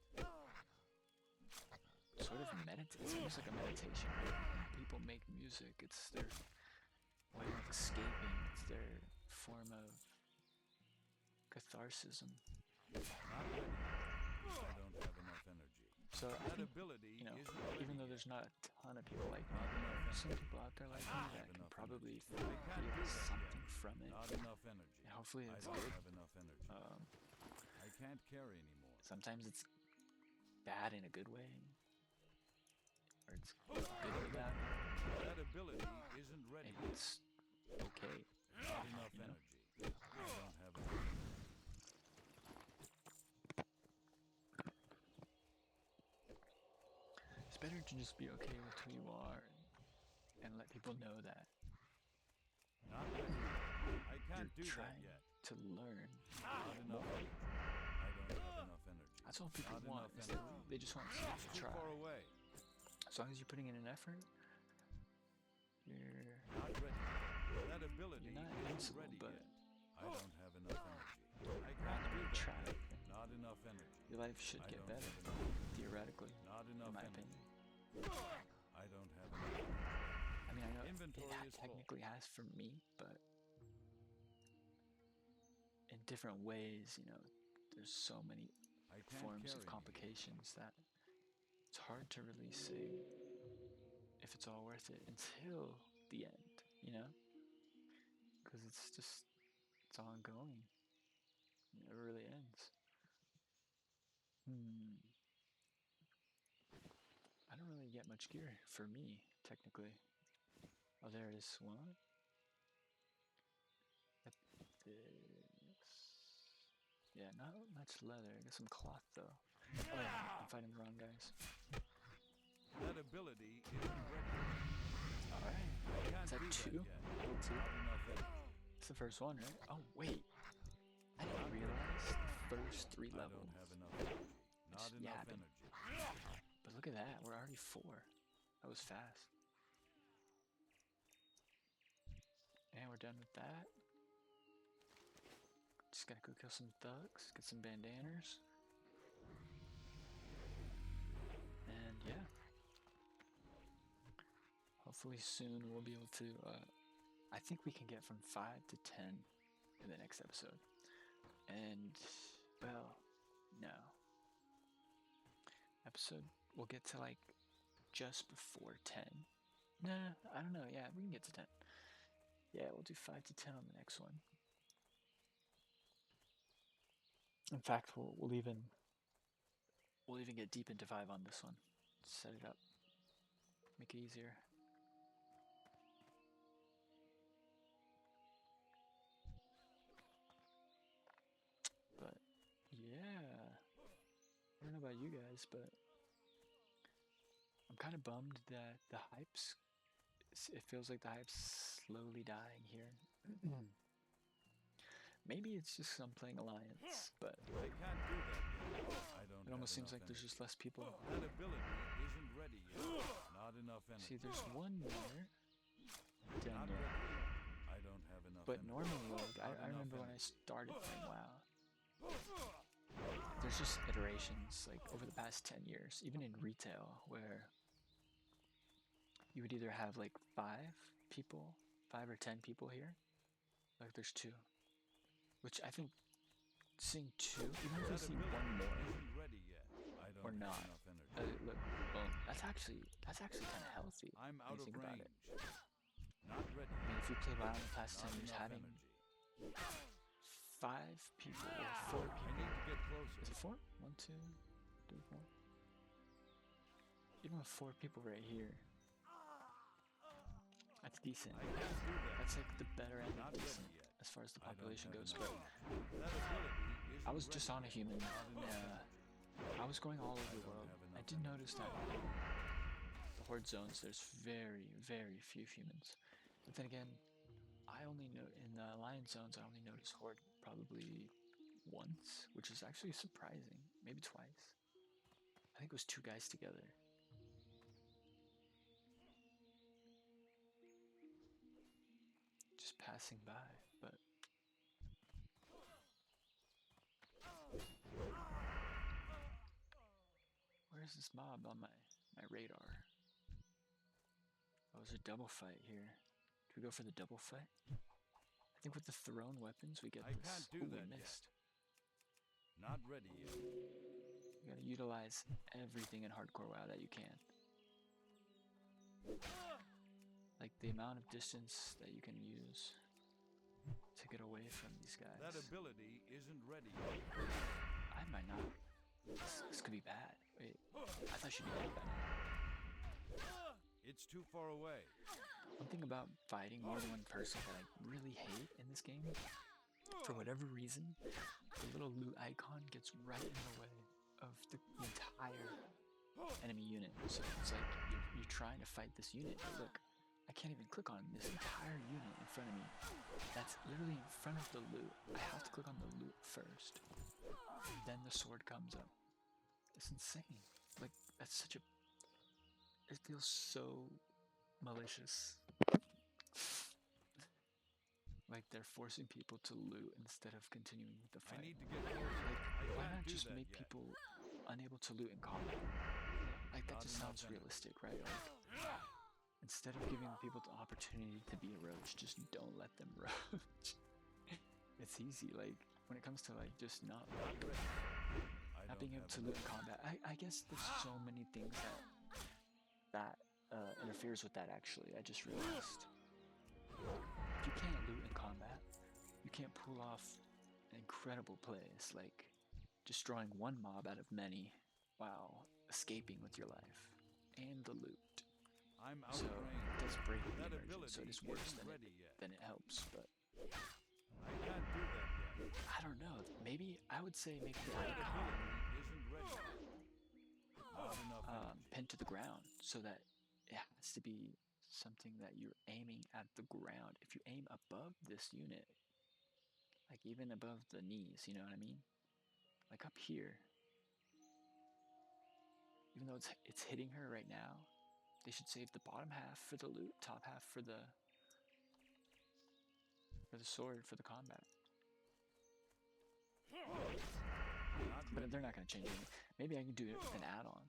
Speaker 1: sort of meditate. It's almost like a meditation, right? When people make music, it's their way of escaping. It's their form of catharsis.
Speaker 5: Not ready yet. I don't have enough energy.
Speaker 1: So I
Speaker 5: That
Speaker 1: think,
Speaker 5: ability
Speaker 1: you know,
Speaker 5: isn't ready
Speaker 1: even though
Speaker 5: yet.
Speaker 1: there's not a ton of people like me,
Speaker 5: Not enough
Speaker 1: there are some
Speaker 5: energy.
Speaker 1: people out there like
Speaker 5: I
Speaker 1: me
Speaker 5: don't
Speaker 1: that
Speaker 5: have
Speaker 1: can
Speaker 5: enough
Speaker 1: probably
Speaker 5: energy. I can't do
Speaker 1: feel
Speaker 5: that
Speaker 1: something
Speaker 5: yet.
Speaker 1: from it.
Speaker 5: Not enough energy.
Speaker 1: And hopefully
Speaker 5: I
Speaker 1: it's
Speaker 5: don't
Speaker 1: good.
Speaker 5: have enough energy. I can't carry anymore.
Speaker 1: Sometimes it's bad in a good way, or it's good in a bad way.
Speaker 5: That ability isn't ready
Speaker 1: Maybe
Speaker 5: yet.
Speaker 1: it's okay.
Speaker 5: Not enough
Speaker 1: you know?
Speaker 5: energy. I don't have enough energy.
Speaker 1: It's better to just be okay with who you are and let people know that
Speaker 5: Not ready yet. I can't
Speaker 1: you're
Speaker 5: do that
Speaker 1: trying
Speaker 5: yet.
Speaker 1: to learn.
Speaker 5: Not enough energy. I don't have enough energy.
Speaker 1: That's all people
Speaker 5: Not
Speaker 1: want.
Speaker 5: enough
Speaker 1: Is that
Speaker 5: energy.
Speaker 1: they just want someone to
Speaker 5: Too
Speaker 1: try.
Speaker 5: far away.
Speaker 1: As long as you're putting in an effort, you're
Speaker 5: Not ready. That ability
Speaker 1: not
Speaker 5: isn't
Speaker 1: invincible,
Speaker 5: ready
Speaker 1: but
Speaker 5: yet. I don't have enough energy. I can't do
Speaker 1: randomly
Speaker 5: that
Speaker 1: try
Speaker 5: yet.
Speaker 1: it.
Speaker 5: Not enough energy.
Speaker 1: Your life should
Speaker 5: I
Speaker 1: get
Speaker 5: don't
Speaker 1: better,
Speaker 5: have enough.
Speaker 1: theoretically,
Speaker 5: Not
Speaker 1: in
Speaker 5: enough
Speaker 1: my
Speaker 5: energy.
Speaker 1: opinion.
Speaker 5: I don't have enough energy.
Speaker 1: I mean, I know
Speaker 5: Inventory is full.
Speaker 1: technically has for me, but in different ways, you know, there's so many
Speaker 5: I can't
Speaker 1: forms
Speaker 5: carry
Speaker 1: of
Speaker 5: me.
Speaker 1: complications that it's hard to really say if it's all worth it until the end, you know? because it's ongoing. It never really ends. I don't really get much gear for me, technically. Oh, there it is. One. Got this. Yeah, not much leather. I got some cloth though. Oh yeah, I'm fighting the wrong guys.
Speaker 5: That ability isn't ready.
Speaker 1: Alright.
Speaker 5: Can't
Speaker 1: Is that
Speaker 5: do
Speaker 1: two?
Speaker 5: yet.
Speaker 1: Level two?
Speaker 5: Not enough energy.
Speaker 1: It's the first one, right? Oh, wait. I didn't realize the first 3
Speaker 5: I
Speaker 1: levels.
Speaker 5: don't have enough energy. Not
Speaker 1: Just
Speaker 5: enough
Speaker 1: yapping.
Speaker 5: energy.
Speaker 1: But look at that. We're already 4. That was fast. And we're done with that. Just gotta go kill some thugs, get some bandanas. And yeah. Hopefully soon we'll be able to, I think we can get from 5 to 10 in the next episode. And, well, no. We'll get to like just before 10. Nah, I don't know. Yeah, we can get to 10. Yeah, we'll do 5 to 10 on the next one. In fact, we'll even get deep into 5 on this one. Set it up. Make it easier. But yeah, I don't know about you guys, but I'm kind of bummed that the hype's. It feels like the hype's slowly dying here. Maybe it's just 'cause I'm playing Alliance, but
Speaker 5: I can't do that yet. I don't
Speaker 1: it almost
Speaker 5: have
Speaker 1: seems like
Speaker 5: enough
Speaker 1: there's
Speaker 5: energy.
Speaker 1: just less people.
Speaker 5: That ability isn't ready yet. Not enough energy.
Speaker 1: See, there's one there.
Speaker 5: Not
Speaker 1: Down
Speaker 5: ready
Speaker 1: there.
Speaker 5: yet. I don't have enough
Speaker 1: But
Speaker 5: energy.
Speaker 1: normally, like,
Speaker 5: Not
Speaker 1: I
Speaker 5: enough
Speaker 1: remember when I
Speaker 5: energy.
Speaker 1: started playing WoW, there's just iterations, like, over the past 10 years, even in retail, where you would either have, like, 5 or 10 people here. Like, there's 2. Which I think seeing 2, even if we
Speaker 5: That
Speaker 1: see
Speaker 5: ability
Speaker 1: one more,
Speaker 5: isn't ready yet. I don't
Speaker 1: or
Speaker 5: have
Speaker 1: not,
Speaker 5: enough energy.
Speaker 1: look, boom, that's actually kind of healthy.
Speaker 5: I'm
Speaker 1: when
Speaker 5: out
Speaker 1: you
Speaker 5: of
Speaker 1: think about
Speaker 5: range.
Speaker 1: it.
Speaker 5: Not ready.
Speaker 1: I mean, if you play WoW in the past 10
Speaker 5: Not
Speaker 1: years,
Speaker 5: enough
Speaker 1: having
Speaker 5: energy.
Speaker 1: 5 people or 4
Speaker 5: I
Speaker 1: people.
Speaker 5: need to get closer.
Speaker 1: Is it 4? 1, 2, 3, 4. Even with 4 people right here, that's decent.
Speaker 5: I can't do that.
Speaker 1: That's like the better end
Speaker 5: Not
Speaker 1: of
Speaker 5: ready
Speaker 1: decent
Speaker 5: yet.
Speaker 1: as far as the
Speaker 5: I don't
Speaker 1: population
Speaker 5: have
Speaker 1: goes.
Speaker 5: enough
Speaker 1: But
Speaker 5: energy. That ability isn't
Speaker 1: I was just
Speaker 5: ready
Speaker 1: on a
Speaker 5: yet.
Speaker 1: human.
Speaker 5: Not enough energy.
Speaker 1: I was going all over the
Speaker 5: don't
Speaker 1: world.
Speaker 5: have
Speaker 1: I
Speaker 5: enough
Speaker 1: did
Speaker 5: energy.
Speaker 1: notice that the horde zones, there's very, very few humans. But then again, I only know in the alliance zones, I only noticed horde probably once, which is actually surprising. Maybe twice. I think it was 2 guys together. Just passing by, but where's this mob on my radar? Oh, there's a double fight here. Do we go for the double fight? I think with the thrown weapons we get
Speaker 5: I
Speaker 1: this.
Speaker 5: can't do
Speaker 1: Ooh, we
Speaker 5: that yet.
Speaker 1: missed.
Speaker 5: Not ready yet.
Speaker 1: You gotta utilize everything in hardcore WoW that you can. Like the amount of distance that you can use to get away from these guys.
Speaker 5: That ability isn't ready yet.
Speaker 1: I might not. This could be bad. Wait, I thought she'd be dead by now.
Speaker 5: It's too far away.
Speaker 1: One thing about fighting more than one person that I really hate in this game, for whatever reason, the little loot icon gets right in the way of the entire enemy unit. So it's like you're trying to fight this unit, but look, I can't even click on this entire unit in front of me. That's literally in front of the loot. I have to click on the loot first. Then the sword comes up. It's insane. Like, that's such a... It feels so malicious. Like they're forcing people to loot instead of continuing with the
Speaker 5: I
Speaker 1: fight.
Speaker 5: need to get closer.
Speaker 1: Like,
Speaker 5: I
Speaker 1: why
Speaker 5: can't
Speaker 1: not
Speaker 5: do
Speaker 1: just
Speaker 5: that
Speaker 1: make
Speaker 5: yet.
Speaker 1: people unable to loot in combat? Like, that
Speaker 5: Not
Speaker 1: just
Speaker 5: enough
Speaker 1: sounds
Speaker 5: energy.
Speaker 1: realistic, right? Like, instead of giving people the opportunity to be a roach, just don't let them roach. It's easy, like, when it comes to, like, just not being able to loot in combat. I guess there's so many things that interferes with that, actually. I just realized. If you can't loot in combat, combat, you can't pull off an incredible plays like destroying one mob out of many while escaping with your life and the loot.
Speaker 5: I'm out
Speaker 1: So
Speaker 5: of range.
Speaker 1: it does break the
Speaker 5: That
Speaker 1: immersion, so it is
Speaker 5: ability
Speaker 1: worse
Speaker 5: isn't
Speaker 1: than
Speaker 5: ready
Speaker 1: it,
Speaker 5: yet.
Speaker 1: than it helps. But
Speaker 5: I can't do that yet.
Speaker 1: I don't know. Maybe I would say maybe the
Speaker 5: That
Speaker 1: item
Speaker 5: ability isn't ready yet. Not enough energy.
Speaker 1: pinned to the ground, so that it has to be something that you're aiming at the ground. If you aim above this unit, like even above the knees, you know what I mean? Like up here, even though it's hitting her right now, they should save the bottom half for the loot, top half for the sword for the combat.
Speaker 5: Not
Speaker 1: But
Speaker 5: ready.
Speaker 1: they're not gonna change anything. Maybe I can do an add-on.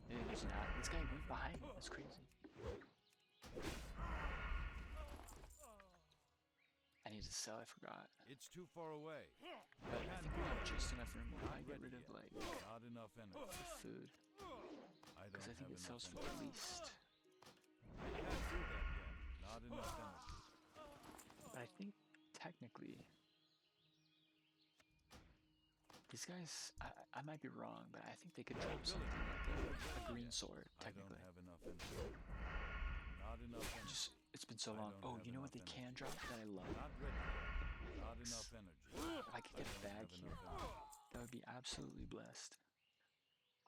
Speaker 1: Maybe there's an add. This guy went behind me. That's crazy. I need to sell. I forgot.
Speaker 5: It's too far away.
Speaker 1: But I think we have just enough room. We'll probably get rid of like
Speaker 5: Not enough energy.
Speaker 1: the food
Speaker 5: I
Speaker 1: because I
Speaker 5: don't
Speaker 1: think
Speaker 5: have
Speaker 1: it sells
Speaker 5: enough
Speaker 1: for the
Speaker 5: energy.
Speaker 1: least.
Speaker 5: I can't do that yet. Not enough energy.
Speaker 1: But I think technically these guys. I might be wrong, but I think they could drop something like a green sword.
Speaker 5: I don't
Speaker 1: Technically,
Speaker 5: have enough energy. Not enough energy.
Speaker 1: just it's been so
Speaker 5: I
Speaker 1: long.
Speaker 5: don't
Speaker 1: Oh,
Speaker 5: have
Speaker 1: you know what
Speaker 5: enough
Speaker 1: they can
Speaker 5: energy.
Speaker 1: drop that I love?
Speaker 5: Not ready yet. Not enough energy.
Speaker 1: If I could get a
Speaker 5: don't
Speaker 1: bag
Speaker 5: have
Speaker 1: here,
Speaker 5: enough energy.
Speaker 1: that would be absolutely blessed.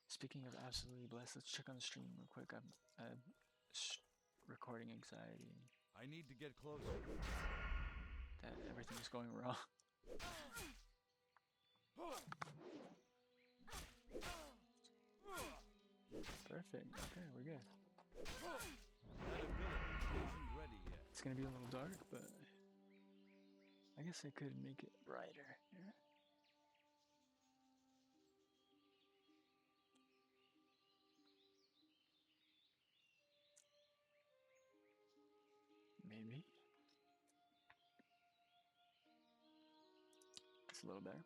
Speaker 1: Speaking of absolutely blessed, let's check on the stream real quick. I'm recording anxiety
Speaker 5: I need to get closer.
Speaker 1: that everything's going wrong. Perfect. Okay, we're good.
Speaker 5: That ability isn't ready yet.
Speaker 1: It's gonna be a little dark, but I guess I could make it brighter. Yeah. Maybe. It's a little better.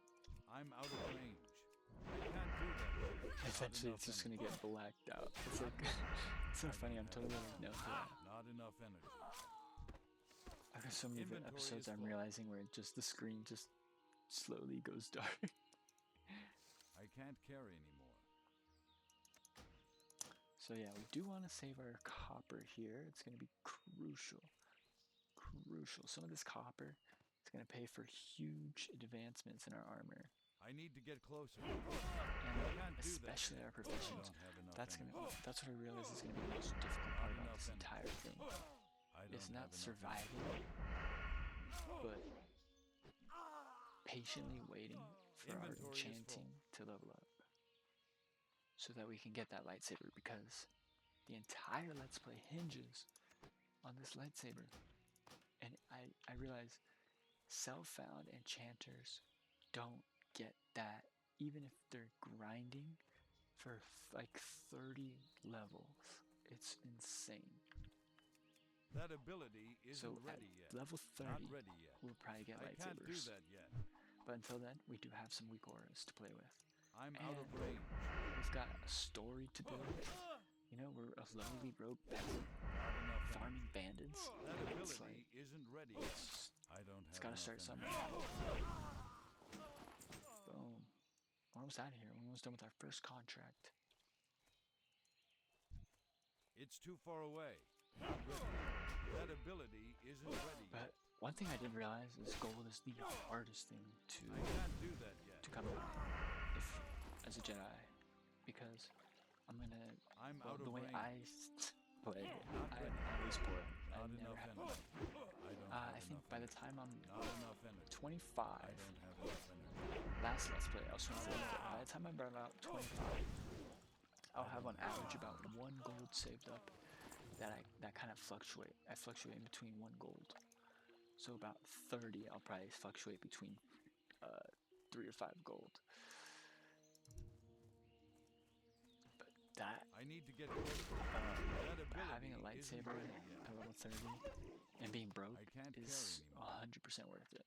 Speaker 5: I'm out of range. I can't do that yet. Not
Speaker 1: Eventually,
Speaker 5: enough
Speaker 1: it's just gonna
Speaker 5: energy.
Speaker 1: get blacked out. It's like, it's so funny. I'm totally like, no, yeah.
Speaker 5: Not enough energy.
Speaker 1: I've got so many
Speaker 5: Inventory
Speaker 1: episodes
Speaker 5: is
Speaker 1: I'm
Speaker 5: full.
Speaker 1: realizing where just the screen just slowly goes dark.
Speaker 5: I can't carry anymore.
Speaker 1: So yeah, we do want to save our copper here. It's going to be crucial. Crucial. Some of this copper is going to pay for huge advancements in our armor.
Speaker 5: I need to get closer.
Speaker 1: And
Speaker 5: can't do that
Speaker 1: especially
Speaker 5: yet.
Speaker 1: our professions.
Speaker 5: I don't have enough
Speaker 1: That's
Speaker 5: energy.
Speaker 1: that's what I realize is gonna be the most difficult part about
Speaker 5: enough
Speaker 1: this
Speaker 5: energy.
Speaker 1: entire thing.
Speaker 5: I don't
Speaker 1: It's
Speaker 5: have
Speaker 1: not
Speaker 5: enough
Speaker 1: surviving, but patiently waiting for our
Speaker 5: Inventory is full.
Speaker 1: enchanting to level up. So that we can get that lightsaber, because the entire Let's Play hinges on this lightsaber. And I realize self-found enchanters don't get that, even if they're grinding for like 30 levels. It's insane.
Speaker 5: That ability isn't
Speaker 1: So at
Speaker 5: ready yet.
Speaker 1: level
Speaker 5: Not
Speaker 1: 30,
Speaker 5: ready yet.
Speaker 1: we'll probably get
Speaker 5: I can't do
Speaker 1: lightsabers.
Speaker 5: that yet.
Speaker 1: But until then, we do have some weak auras to play with.
Speaker 5: I'm out of
Speaker 1: And
Speaker 5: range.
Speaker 1: we've got a story to build. You know, we're a lowly rogue peasant
Speaker 5: Not enough energy.
Speaker 1: farming bandits.
Speaker 5: That
Speaker 1: It's
Speaker 5: ability
Speaker 1: like,
Speaker 5: isn't ready yet. I don't have
Speaker 1: it's gotta
Speaker 5: enough
Speaker 1: start
Speaker 5: energy.
Speaker 1: somewhere. Boom. We're almost out of here. We're almost done with our first contract.
Speaker 5: It's too far away. Not ready. That ability isn't ready
Speaker 1: But
Speaker 5: yet.
Speaker 1: one thing I didn't realize is gold is the hardest thing
Speaker 5: I can't do that yet.
Speaker 1: to come by if as a Jedi, because I'm gonna
Speaker 5: I'm
Speaker 1: well,
Speaker 5: out
Speaker 1: the
Speaker 5: of
Speaker 1: way
Speaker 5: range.
Speaker 1: play,
Speaker 5: Not
Speaker 1: I'm
Speaker 5: ready.
Speaker 1: always poor. I
Speaker 5: Not
Speaker 1: never
Speaker 5: enough
Speaker 1: have
Speaker 5: energy.
Speaker 1: enough.
Speaker 5: I don't
Speaker 1: I
Speaker 5: have
Speaker 1: think
Speaker 5: enough
Speaker 1: by the
Speaker 5: energy.
Speaker 1: time I'm
Speaker 5: Not enough energy.
Speaker 1: 25,
Speaker 5: I don't have enough energy.
Speaker 1: last Let's Play I was 24. By the time I'm about 25, I'll have on average about 1 gold saved up. That kind of fluctuate. I fluctuate in between 1 gold. So about 30, I'll probably fluctuate between 3 or 5 gold. But that
Speaker 5: I need to get closer. That ability
Speaker 1: having a
Speaker 5: isn't
Speaker 1: lightsaber
Speaker 5: ready yet.
Speaker 1: at level 30 and being broke
Speaker 5: I can't
Speaker 1: is
Speaker 5: carry anymore.
Speaker 1: 100% worth it.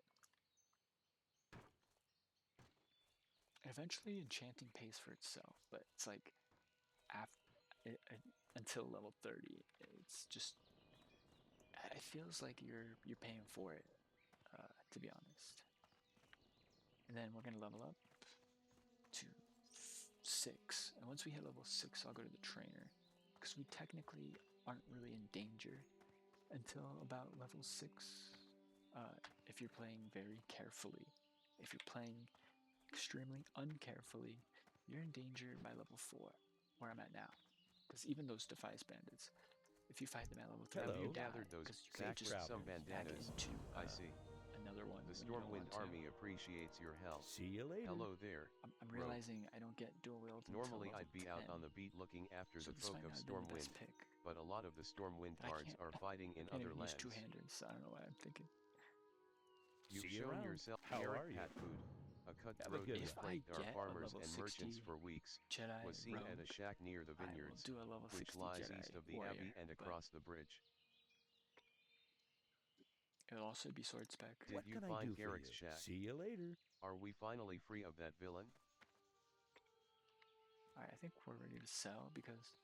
Speaker 1: Eventually, enchanting pays for itself, but it's like until level 30, it's just it feels like you're paying for it, to be honest. And then we're gonna level up to 6, and once we hit level 6, I'll go to the trainer, because we technically aren't really in danger until about level 6. If you're playing very carefully. If you're playing extremely uncarefully, you're in danger by level 4, where I'm at now. Because even those Defiance bandits, if you fight them at level 3,
Speaker 3: Have you
Speaker 1: you die,
Speaker 3: gathered those
Speaker 1: because you can
Speaker 3: sacks
Speaker 1: just
Speaker 3: with some
Speaker 1: back
Speaker 3: bandanas?
Speaker 1: into
Speaker 3: I see.
Speaker 1: another one
Speaker 3: The
Speaker 1: when you don't
Speaker 3: Stormwind
Speaker 1: want to.
Speaker 3: army appreciates your help.
Speaker 5: See you later.
Speaker 3: Hello there.
Speaker 1: I'm
Speaker 3: Rogue.
Speaker 1: realizing I don't get dual wield
Speaker 3: Normally
Speaker 1: until
Speaker 3: I'd be
Speaker 1: level
Speaker 3: out
Speaker 1: 10,
Speaker 3: on the beat looking after
Speaker 1: so
Speaker 3: the
Speaker 1: this
Speaker 3: folk
Speaker 1: might
Speaker 3: of
Speaker 1: not be the best
Speaker 3: Stormwind,
Speaker 1: pick.
Speaker 3: but a lot of the Stormwind
Speaker 1: But I
Speaker 3: guards
Speaker 1: can't,
Speaker 3: are fighting in
Speaker 1: I can't
Speaker 3: other
Speaker 1: even use
Speaker 3: lands.
Speaker 1: two-handers, so I don't know why I'm thinking.
Speaker 3: You've
Speaker 5: See you
Speaker 3: shown
Speaker 5: around.
Speaker 3: yourself
Speaker 5: How
Speaker 3: Eric
Speaker 5: are you?
Speaker 3: Cat Food. A
Speaker 5: Have a
Speaker 3: cutthroat
Speaker 5: good
Speaker 3: who's
Speaker 1: If
Speaker 5: one.
Speaker 1: I
Speaker 3: plagued our
Speaker 1: get a
Speaker 3: farmers
Speaker 1: level
Speaker 3: and
Speaker 1: 60
Speaker 3: merchants for weeks,
Speaker 1: Jedi
Speaker 3: was seen at a
Speaker 1: rogue,
Speaker 3: shack near the
Speaker 1: I will
Speaker 3: vineyards,
Speaker 1: do a level
Speaker 3: which
Speaker 1: 60
Speaker 3: lies
Speaker 1: Jedi
Speaker 3: east of the
Speaker 1: warrior,
Speaker 3: abbey and
Speaker 1: but
Speaker 3: across the bridge.
Speaker 1: it'll also be sword spec.
Speaker 3: Did
Speaker 5: What
Speaker 3: you
Speaker 5: can I
Speaker 3: find
Speaker 5: do for
Speaker 3: Garrick's
Speaker 5: you?
Speaker 3: shack?
Speaker 5: See you later.
Speaker 3: Are we finally free of that villain?
Speaker 1: Alright, I think we're ready to sell, because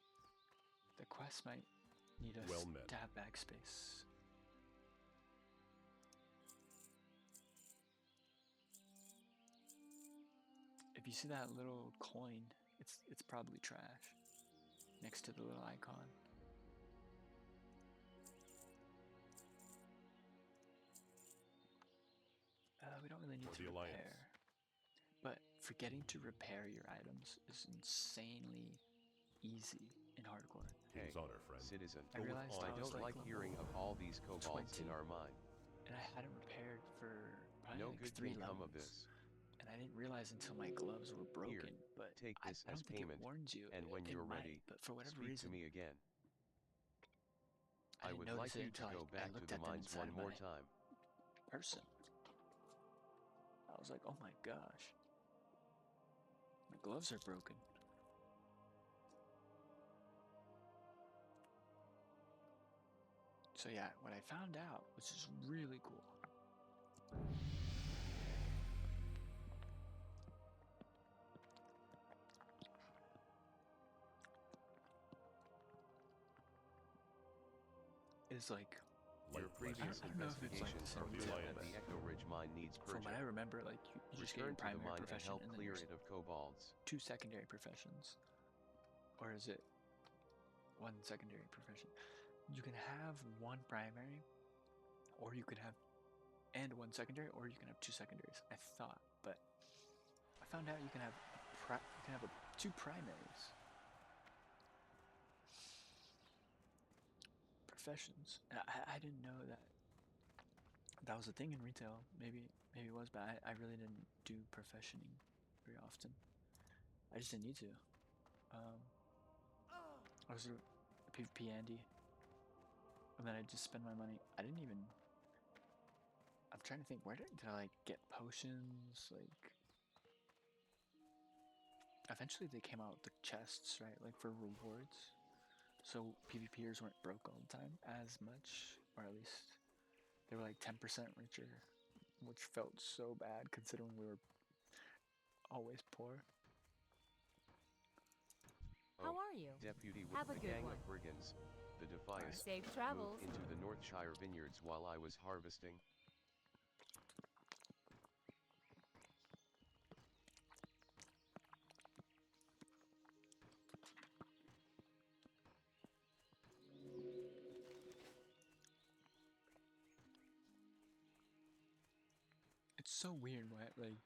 Speaker 1: the quest might need us
Speaker 5: Well met.
Speaker 1: to have backspace. If you see that little coin, it's probably trash next to the little icon. We don't really need
Speaker 5: For
Speaker 1: to
Speaker 5: the
Speaker 1: repair,
Speaker 5: Alliance.
Speaker 1: but forgetting to repair your items is insanely easy in hardcore.
Speaker 5: King's honor, friend.
Speaker 3: Citizen,
Speaker 1: I realized
Speaker 3: I
Speaker 1: I was
Speaker 3: don't like
Speaker 1: like
Speaker 3: hearing of all these kobolds
Speaker 1: 20,
Speaker 3: in our mine.
Speaker 1: and I hadn't repaired for probably
Speaker 3: No
Speaker 1: like
Speaker 3: good
Speaker 1: 3
Speaker 3: can come of
Speaker 1: levels.
Speaker 3: this.
Speaker 1: And I didn't realize until my gloves were broken, but
Speaker 3: Take
Speaker 1: I
Speaker 3: this
Speaker 1: don't
Speaker 3: as
Speaker 1: think
Speaker 3: payment,
Speaker 1: it warns you.
Speaker 3: and when
Speaker 1: It
Speaker 3: you're
Speaker 1: might,
Speaker 3: ready,
Speaker 1: but for whatever
Speaker 3: speak
Speaker 1: reason,
Speaker 3: to me again.
Speaker 1: I
Speaker 3: I
Speaker 1: didn't
Speaker 3: would like
Speaker 1: notice it
Speaker 3: you to
Speaker 1: until
Speaker 3: go
Speaker 1: I
Speaker 3: back to
Speaker 1: looked
Speaker 3: the
Speaker 1: at them
Speaker 3: mines
Speaker 1: inside
Speaker 3: one more
Speaker 1: my
Speaker 3: time.
Speaker 1: person. I was like, oh my gosh, my gloves are broken. So yeah, what I found out, which is really cool. Is like,
Speaker 3: Your previous
Speaker 1: I don't know if it's like
Speaker 3: investigations
Speaker 1: this in
Speaker 3: revealed
Speaker 1: retail,
Speaker 3: that
Speaker 1: but
Speaker 3: the Echo Ridge mine needs
Speaker 1: from what
Speaker 3: purging.
Speaker 1: I remember, like you just get
Speaker 3: Return
Speaker 1: your
Speaker 3: to the
Speaker 1: primary
Speaker 3: mine and
Speaker 1: profession,
Speaker 3: help
Speaker 1: and then
Speaker 3: clear
Speaker 1: there's
Speaker 3: it of kobolds.
Speaker 1: 2 secondary professions, or is it 1 secondary profession? You can have 1 primary, or you can have, and 1 secondary, or you can have 2 secondaries. I thought, but I found out you can have 2 primaries. Professions. And I didn't know that was a thing in retail. Maybe it was, but I really didn't do professioning very often. I just didn't need to. I was a PvP Andy, and then I just spend my money. I didn't even. I'm trying to think. Where did I like get potions? Like, eventually they came out with the chests, right? Like for rewards. So PvPers weren't broke all the time as much, or at least they were like 10% richer, which felt so bad considering we were always poor.
Speaker 4: How are you?
Speaker 3: Deputy with
Speaker 4: Have a
Speaker 3: the
Speaker 4: good
Speaker 3: gang
Speaker 4: one.
Speaker 3: of brigands, the Defiance,
Speaker 4: Safe travels.
Speaker 3: moved into the Northshire vineyards while I was harvesting.
Speaker 1: It's so weird, right? Like,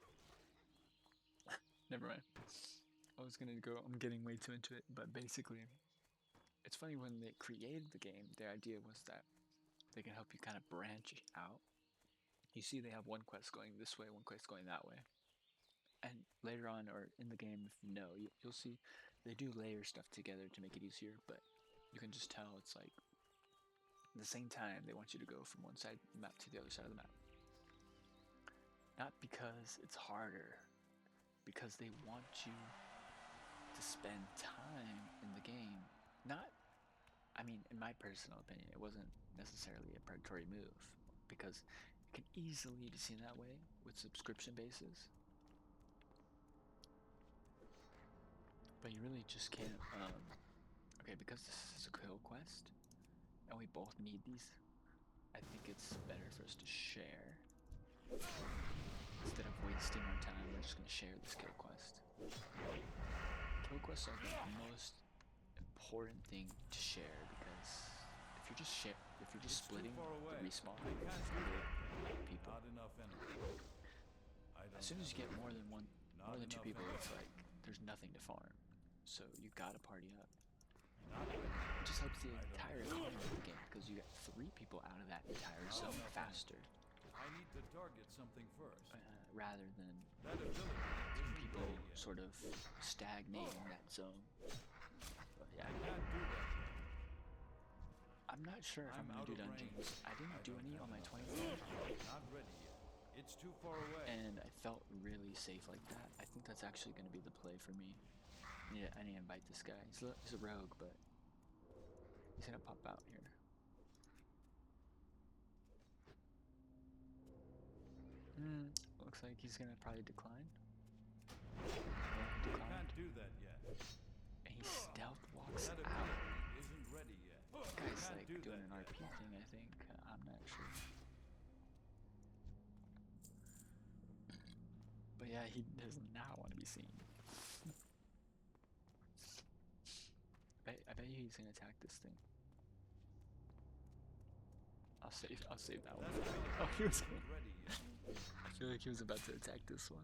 Speaker 1: never mind. I'm getting way too into it, but basically, it's funny when they created the game, their idea was that they can help you kind of branch out. You see, they have one quest going this way, one quest going that way. And later on, or in the game, if you know, you'll see they do layer stuff together to make it easier, but you can just tell it's like at the same time they want you to go from one side of the map to the other side of the map. Not because it's harder, because they want you to spend time in the game. Not, I mean, in my personal opinion, it wasn't necessarily a predatory move, because it can easily be seen that way with subscription bases. But you really just can't, okay, because this is a kill quest, and we both need these I think it's better for us to share. Instead of wasting our time, we're just gonna share this kill quest. Kill quests are the most important thing to share because if you're just splitting the respawn with other people,
Speaker 5: Not enough energy.
Speaker 1: as soon as you get more than two people, it's like there's nothing to farm. So you gotta party up. It just helps the entire economy of the game because you get 3 people out of that entire zone faster,
Speaker 5: I need to target something first.
Speaker 1: rather than
Speaker 5: That ability isn't
Speaker 1: people
Speaker 5: ready yet.
Speaker 1: sort of stagnating that zone. But yeah,
Speaker 5: I can't do that yet.
Speaker 1: I'm not sure if I'm
Speaker 5: I'm
Speaker 1: gonna
Speaker 5: out
Speaker 1: do
Speaker 5: of
Speaker 1: dungeons.
Speaker 5: range.
Speaker 1: I didn't do any on my 24,
Speaker 5: Not ready yet. It's too far away.
Speaker 1: and I felt really safe like that. I think that's actually gonna be the play for me. Yeah, I need to invite this guy. He's a rogue, but he's gonna pop out here. Looks like he's gonna probably decline. Yeah, he
Speaker 5: I
Speaker 1: declined.
Speaker 5: can't do that yet.
Speaker 1: And he stealth walks
Speaker 5: That
Speaker 1: out.
Speaker 5: ability isn't ready yet.
Speaker 1: Guy's
Speaker 5: Can't
Speaker 1: like
Speaker 5: do
Speaker 1: doing
Speaker 5: that
Speaker 1: an
Speaker 5: yet.
Speaker 1: RP thing, I think. I'm not sure. But yeah, he does not want to be seen. I bet you he's gonna attack this thing. I'll save that one.
Speaker 5: That ability
Speaker 1: Oh, he was.
Speaker 5: isn't ready yet.
Speaker 1: I feel like he was about to attack this one.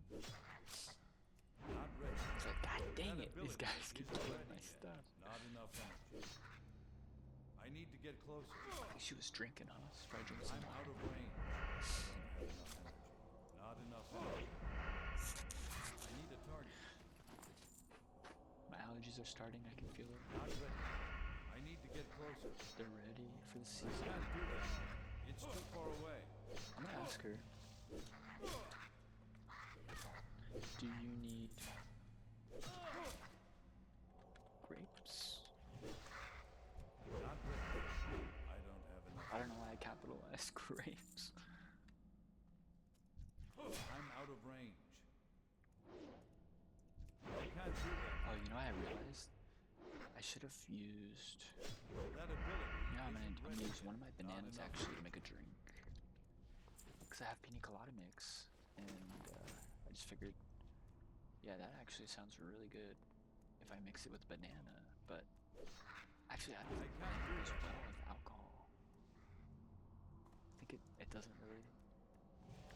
Speaker 5: Not ready.
Speaker 1: It's like, God dang
Speaker 5: That
Speaker 1: it, these
Speaker 5: ability
Speaker 1: guys keep
Speaker 5: isn't
Speaker 1: killing
Speaker 5: ready
Speaker 1: my
Speaker 5: yet.
Speaker 1: stuff.
Speaker 5: Not enough energy. I need to get closer.
Speaker 1: She was drinking, huh? She's probably drinking some
Speaker 5: I'm out
Speaker 1: wine.
Speaker 5: of range. I don't have enough energy. Not enough energy. I need a target.
Speaker 1: My allergies are starting, I can feel it.
Speaker 5: Not ready. I need to get closer.
Speaker 1: They're ready for the
Speaker 5: I
Speaker 1: season.
Speaker 5: can't do that. It's too far away.
Speaker 1: I'm gonna ask her. Do you need grapes?
Speaker 5: Not ready. I don't have enough.
Speaker 1: I don't know why I capitalized grapes.
Speaker 5: I'm out of range. I can't do that.
Speaker 1: Oh, you know what I realized? I should have used.
Speaker 5: That ability
Speaker 1: Yeah, I'm
Speaker 5: isn't
Speaker 1: gonna
Speaker 5: ready
Speaker 1: use
Speaker 5: yet.
Speaker 1: one of my
Speaker 5: Not
Speaker 1: bananas
Speaker 5: enough.
Speaker 1: actually to make a drink. Because I have pina colada mix. And I just figured, yeah, that actually sounds really good if I mix it with banana. But actually, I don't think
Speaker 5: I can't
Speaker 1: banana
Speaker 5: do
Speaker 1: goes
Speaker 5: that.
Speaker 1: well with alcohol. I think it doesn't really.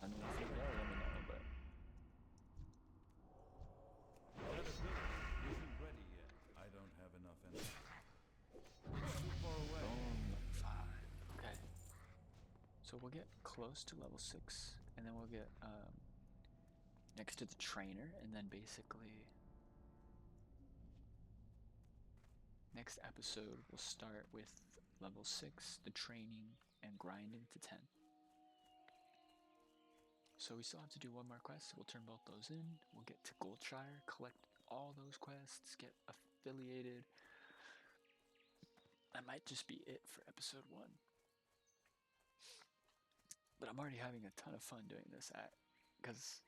Speaker 1: I mean, if you know, let me know. But
Speaker 5: That ability isn't ready yet. I don't have enough energy. It's too far away.
Speaker 1: boom, 5. Okay. So we'll get close to level 6, and then we'll get next to the trainer, and then basically next episode we'll start with level 6, the training, and grinding to 10. So we still have to do one more quest. We'll turn both those in. We'll get to Goldshire, collect all those quests, get affiliated. That might just be it for episode 1. But I'm already having a ton of fun doing this because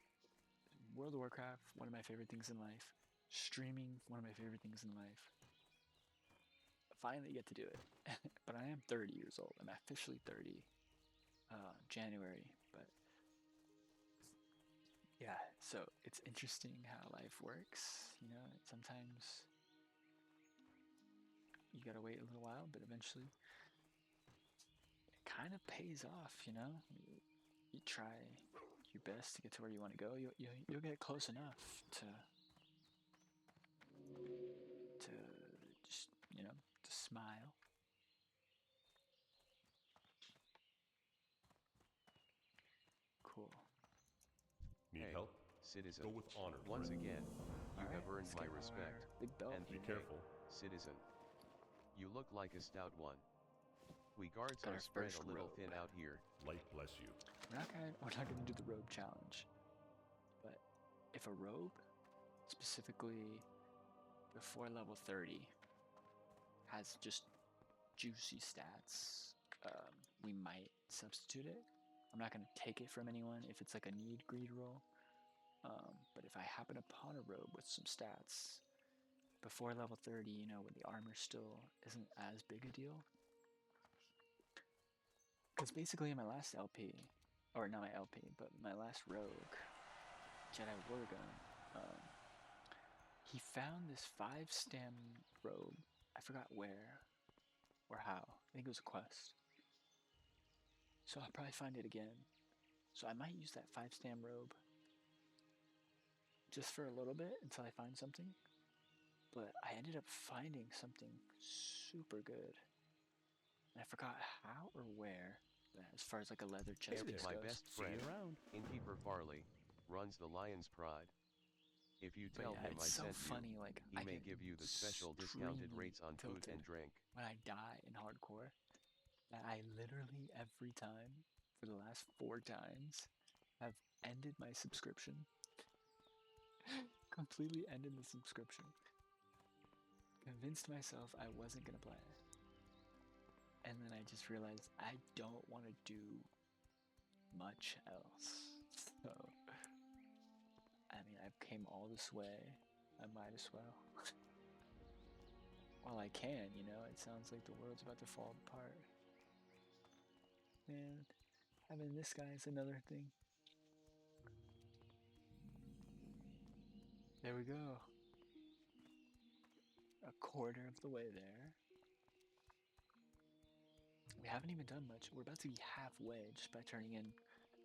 Speaker 1: World of Warcraft, one of my favorite things in life. Streaming, one of my favorite things in life. I finally get to do it. But I am 30 years old. I'm officially 30. January. But yeah, so it's interesting how life works. You know, sometimes you gotta wait a little while, but eventually it kind of pays off, you know? You try your best to get to where you want to go. You'll get close enough to just, you know, to smile. Cool.
Speaker 6: Need
Speaker 3: Hey,
Speaker 6: help?
Speaker 3: Citizen.
Speaker 6: Go with honor,
Speaker 3: Once
Speaker 6: friend.
Speaker 3: again, you
Speaker 1: Alright,
Speaker 3: have earned
Speaker 1: let's
Speaker 3: my
Speaker 1: get our
Speaker 3: respect.
Speaker 1: big belt
Speaker 3: And
Speaker 6: Be
Speaker 1: here.
Speaker 6: careful.
Speaker 3: Citizen. You look like a stout one. We guards
Speaker 1: Got
Speaker 3: are
Speaker 1: our
Speaker 3: spread
Speaker 1: first
Speaker 3: a little
Speaker 1: robe.
Speaker 3: thin out here.
Speaker 6: Light bless you.
Speaker 1: We're not gonna do the robe challenge. But if a robe, specifically before level 30, has just juicy stats, we might substitute it. I'm not gonna take it from anyone if it's like a need greed roll. But if I happen upon a robe with some stats before level 30, you know, when the armor still isn't as big a deal, Because basically in my last LP, or not my LP, but my last rogue, Jedi Argun, he found this 5-stem robe. I forgot where or how. I think it was a quest. So I'll probably find it again. So I might use that 5-stem robe just for a little bit until I find something. But I ended up finding something super good. And I forgot how or where. As far as like a leather chest piece
Speaker 3: My
Speaker 1: goes.
Speaker 3: best
Speaker 6: See you
Speaker 3: friend,
Speaker 6: around.
Speaker 3: Innkeeper Farley, runs the Lion's Pride. If you
Speaker 1: But
Speaker 3: tell
Speaker 1: yeah,
Speaker 3: him I
Speaker 1: it's so
Speaker 3: sent
Speaker 1: funny.
Speaker 3: you,
Speaker 1: Like
Speaker 3: he
Speaker 1: I
Speaker 3: may
Speaker 1: get
Speaker 3: give you the special discounted
Speaker 1: extremely
Speaker 3: rates on food
Speaker 1: tilted
Speaker 3: and drink.
Speaker 1: when I die in hardcore. That I literally every time for the last 4 times have ended my subscription. Completely ended the subscription. Convinced myself I wasn't gonna play. And then I just realized I don't want to do much else. So, I mean, I've came all this way. I might as well. While I can, you know, it sounds like the world's about to fall apart. Man, having this guy is another thing. There we go. A quarter of the way there. We haven't even done much. We're about to be halfway just by turning in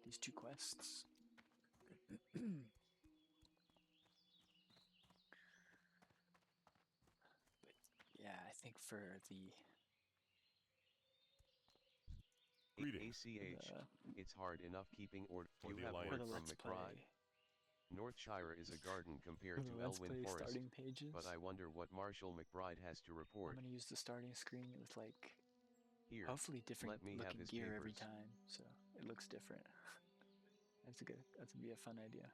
Speaker 1: these 2 quests. But yeah, I think for the
Speaker 6: Greetings.
Speaker 3: ACH, it's hard enough keeping order.
Speaker 6: For
Speaker 3: You
Speaker 6: the
Speaker 3: have
Speaker 6: Alliance.
Speaker 1: for
Speaker 3: word
Speaker 1: the
Speaker 3: from
Speaker 1: Let's
Speaker 3: McBride.
Speaker 1: Play,
Speaker 3: Northshire is a garden
Speaker 1: for
Speaker 3: compared
Speaker 1: the
Speaker 3: to
Speaker 1: Let's
Speaker 3: Elwyn
Speaker 1: Play
Speaker 3: Forest,
Speaker 1: starting pages,
Speaker 3: but I wonder what Marshall McBride has to report.
Speaker 1: I'm gonna use the starting screen with like
Speaker 3: Here,
Speaker 1: hopefully different
Speaker 3: let me have
Speaker 1: looking
Speaker 3: his
Speaker 1: gear every
Speaker 3: papers.
Speaker 1: time, so it looks different. That's gonna be a fun idea.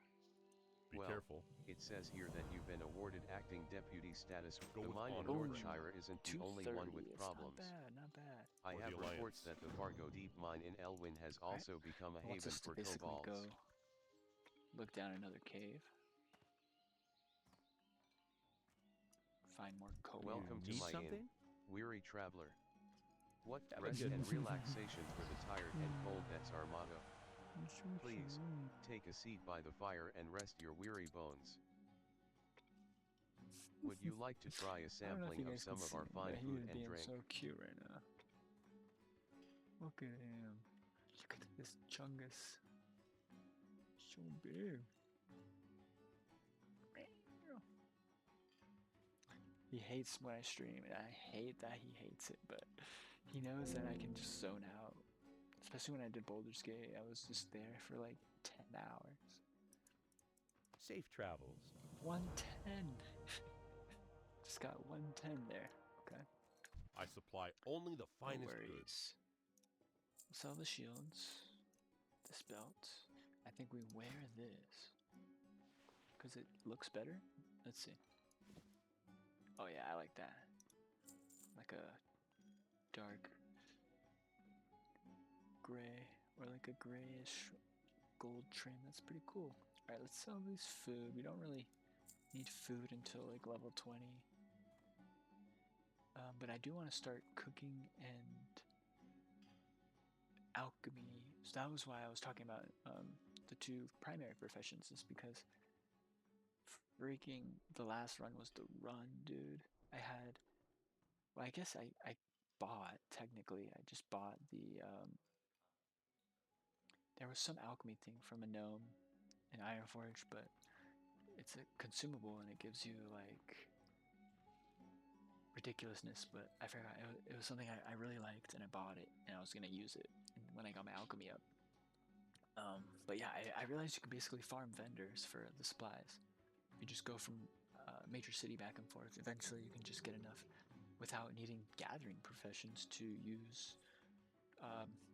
Speaker 6: Be
Speaker 3: Well,
Speaker 6: careful.
Speaker 3: it says here that you've been awarded acting deputy status.
Speaker 6: Go
Speaker 3: The
Speaker 6: with
Speaker 3: mine in
Speaker 6: honor, friend.
Speaker 3: Northshire isn't the only one with
Speaker 1: 230. It's
Speaker 3: problems.
Speaker 1: not bad, not bad.
Speaker 3: I
Speaker 6: For
Speaker 3: have
Speaker 6: the
Speaker 3: reports
Speaker 6: Alliance.
Speaker 3: that the Fargo Deep mine in Elwyn has
Speaker 1: Alright.
Speaker 3: also become a
Speaker 1: It wants
Speaker 3: haven
Speaker 1: us to
Speaker 3: for
Speaker 1: basically
Speaker 3: kobolds.
Speaker 1: go look down another cave. Find more kobolds.
Speaker 3: Welcome to
Speaker 6: Need
Speaker 3: my
Speaker 6: something?
Speaker 3: inn, weary traveler. What
Speaker 6: Have a
Speaker 3: rest
Speaker 6: good
Speaker 3: and
Speaker 6: one.
Speaker 3: relaxation for the tired and cold, that's our motto. Please, take a seat by the fire and rest your weary bones. Would you like to try a
Speaker 1: I don't know if
Speaker 3: sampling
Speaker 1: you
Speaker 3: of
Speaker 1: guys can
Speaker 3: some of
Speaker 1: see
Speaker 3: our
Speaker 1: him,
Speaker 3: fine
Speaker 1: but he
Speaker 3: food
Speaker 1: is
Speaker 3: and
Speaker 1: being
Speaker 3: drink?
Speaker 1: so cute right now. Look at him. Look at this chungus. So big. He hates when I stream, and I hate that he hates it, but he knows that I can just zone out. Especially when I did Baldur's Gate, I was just there for like 10 hours.
Speaker 6: Safe travels.
Speaker 1: 110! Just got 110 there, okay?
Speaker 6: I supply only the
Speaker 1: No
Speaker 6: finest
Speaker 1: worries.
Speaker 6: goods.
Speaker 1: Sell the shields, this belt. I think we wear this because it looks better. Let's see. Oh yeah, I like that. Like a dark gray or like a grayish gold trim. That's pretty cool. All right, let's sell this food. We don't really need food until like level 20. But I do want to start cooking and alchemy. So that was why I was talking about the 2 primary professions, is because freaking the last run was the run, dude. Well, I guess I bought, technically, I just bought the, there was some alchemy thing from a gnome in Ironforge, but it's a consumable and it gives you, like, ridiculousness, but I forgot, it was something I really liked, and I bought it, and I was gonna use it when I got my alchemy up. But yeah, I realized you can basically farm vendors for the supplies. You just go from major city back and forth. Eventually you can just get enough without needing gathering professions to use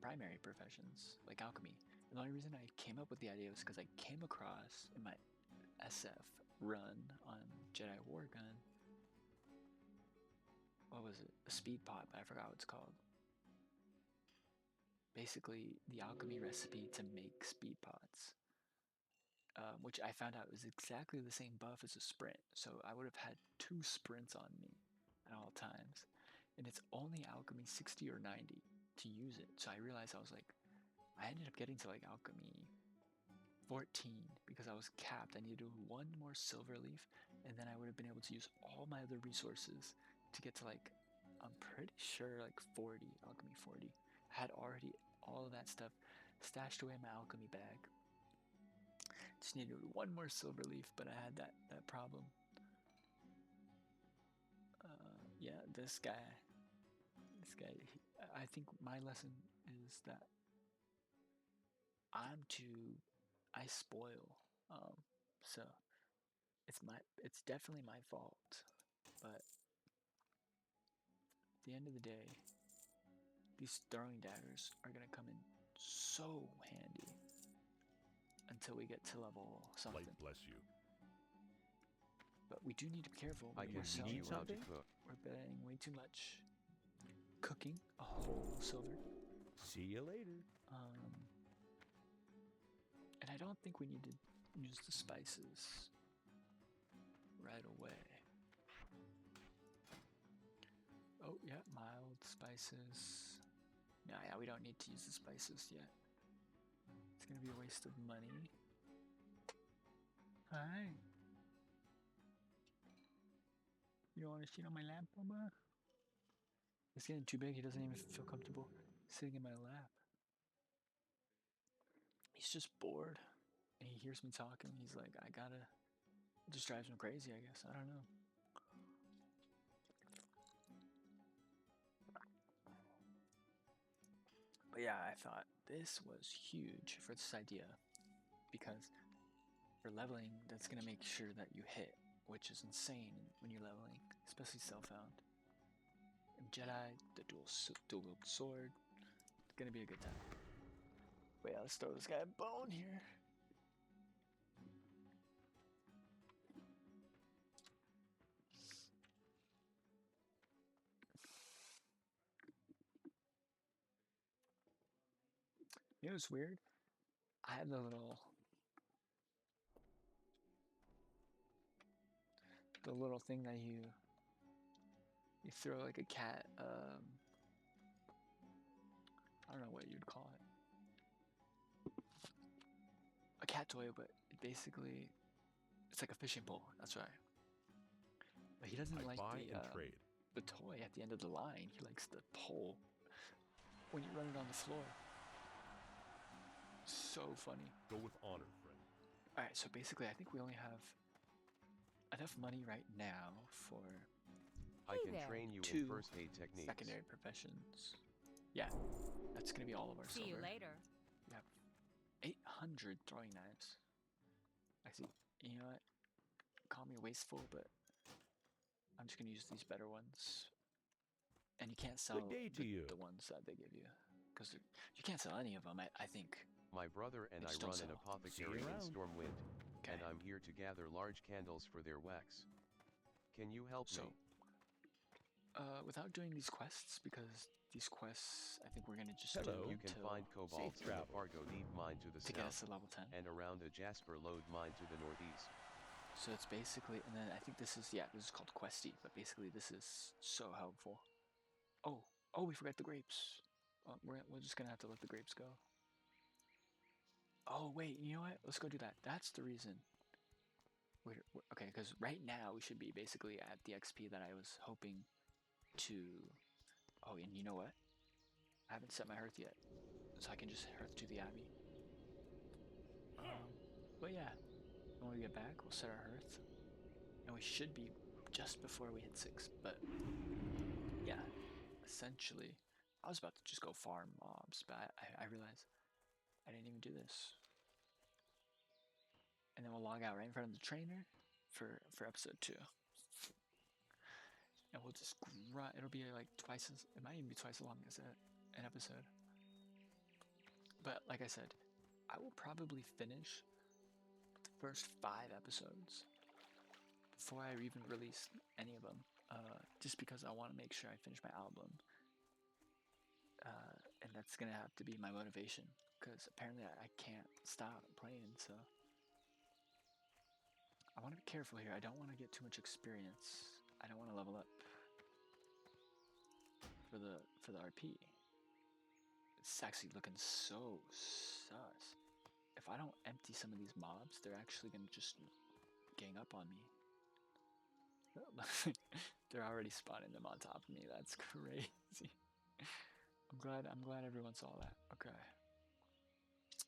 Speaker 1: primary professions like alchemy. And the only reason I came up with the idea was because I came across in my SF run on Jedi Wargun, what was it? A speed pot, but I forgot what it's called. Basically, the alchemy recipe to make speed pots, which I found out was exactly the same buff as a sprint. So I would have had 2 sprints on me at all times, and it's only alchemy 60 or 90. to use it. So I realized I was like, I ended up getting to like alchemy 14 because I was capped. I needed to do one more silver leaf, and then I would have been able to use all my other resources to get to like, I'm pretty sure like 40, alchemy 40. I had already all of that stuff stashed away in my alchemy bag. Just needed one more silver leaf, but I had that problem. Yeah, this guy, I think my lesson is that I spoil. So it's definitely my fault, but at the end of the day, these throwing daggers are gonna come in so handy until we get to level something.
Speaker 6: Light bless you.
Speaker 1: But we do need to be careful.
Speaker 3: I can teach you how to cook.
Speaker 1: We're betting way too much. Cooking a whole silver.
Speaker 6: See you later.
Speaker 1: And I don't think we need to use the spices right away. Oh yeah, mild spices. No, yeah, we don't need to use the spices yet. It's gonna be a waste of money. Hi. You don't want to sit on my lap, Mama? It's getting too big. He doesn't even feel comfortable sitting in my lap. He's just bored. And he hears me talking. He's like, I gotta. It just drives him crazy, I guess. I don't know. But yeah, I thought this was huge for this idea. Because for leveling, that's gonna make sure that you hit, which is insane when you're leveling, especially self-found. And Jedi, the dual wield sword, it's gonna be a good time. But yeah, let's throw this guy a bone here. You know what's weird? I had the little thing that you throw like a cat, I don't know what you'd call it. A cat toy, but basically it's like a fishing pole, that's right. But he doesn't like the toy at the end of the line. He likes the pole when you run it on the floor. So funny.
Speaker 6: Go with honor, friend.
Speaker 1: Alright, so basically I think we only have enough money right now for
Speaker 3: I can train you in first aid techniques.
Speaker 1: Secondary professions. Yeah, that's gonna be all of our
Speaker 4: See
Speaker 1: silver.
Speaker 4: you later.
Speaker 1: We have 800 throwing knives. Actually, you know what? Call me wasteful, but I'm just gonna use these better ones. And you can't sell the ones that they give you, because you can't sell any of them. I think.
Speaker 3: My brother and I run an apothecary in Stormwind, and I'm here to gather large candles for their wax. Can you help me?
Speaker 1: Without doing these quests, because these quests, I think we're gonna just do
Speaker 3: You can find cobalt in the Fargo Deep mine to the south,
Speaker 1: get us to level 10,
Speaker 3: and around the Jasper Lode mine to the northeast.
Speaker 1: So it's basically, and then I think this is called Questy, but basically this is so helpful. Oh, we forgot the grapes. We're just gonna have to let the grapes go. Oh wait, you know what? Let's go do that. That's the reason. Okay, because right now we should be basically at the XP that I was hoping to. Oh, and you know what? I haven't set my hearth yet, so I can just hearth to the abbey. But yeah, when we get back, we'll set our hearth, and we should be just before we hit 6. But yeah, essentially, I was about to just go farm mobs, but I realized I didn't even do this. And then we'll log out right in front of the trainer for episode 2. And we'll just grind. It'll be like it might even be twice as long as an episode. But like I said, I will probably finish the first 5 episodes before I even release any of them. Just because I want to make sure I finish my album. And that's gonna have to be my motivation, because apparently I can't stop playing, so I want to be careful here. I don't want to get too much experience. I don't want to level up for the RP. It's actually looking so sus. If I don't empty some of these mobs, they're actually gonna just gang up on me. They're already spawning them on top of me. That's crazy. I'm glad everyone saw that. Okay.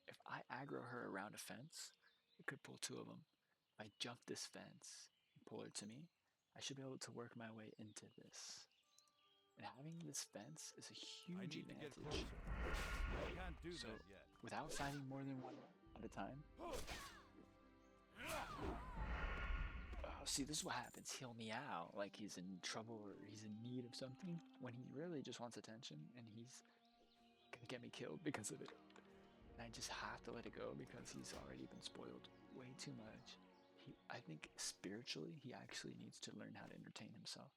Speaker 1: If I aggro her around a fence, it could pull two of them. If I jump this fence and pull her to me, I should be able to work my way into this. And having this fence is a huge advantage.
Speaker 5: I can't do
Speaker 1: So,
Speaker 5: that yet.
Speaker 1: without fighting more than one at a time. See, this is what happens. He'll meow like he's in trouble or he's in need of something when he really just wants attention, and he's gonna get me killed because of it. And I just have to let it go because he's already been spoiled way too much. I think spiritually, he actually needs to learn how to entertain himself.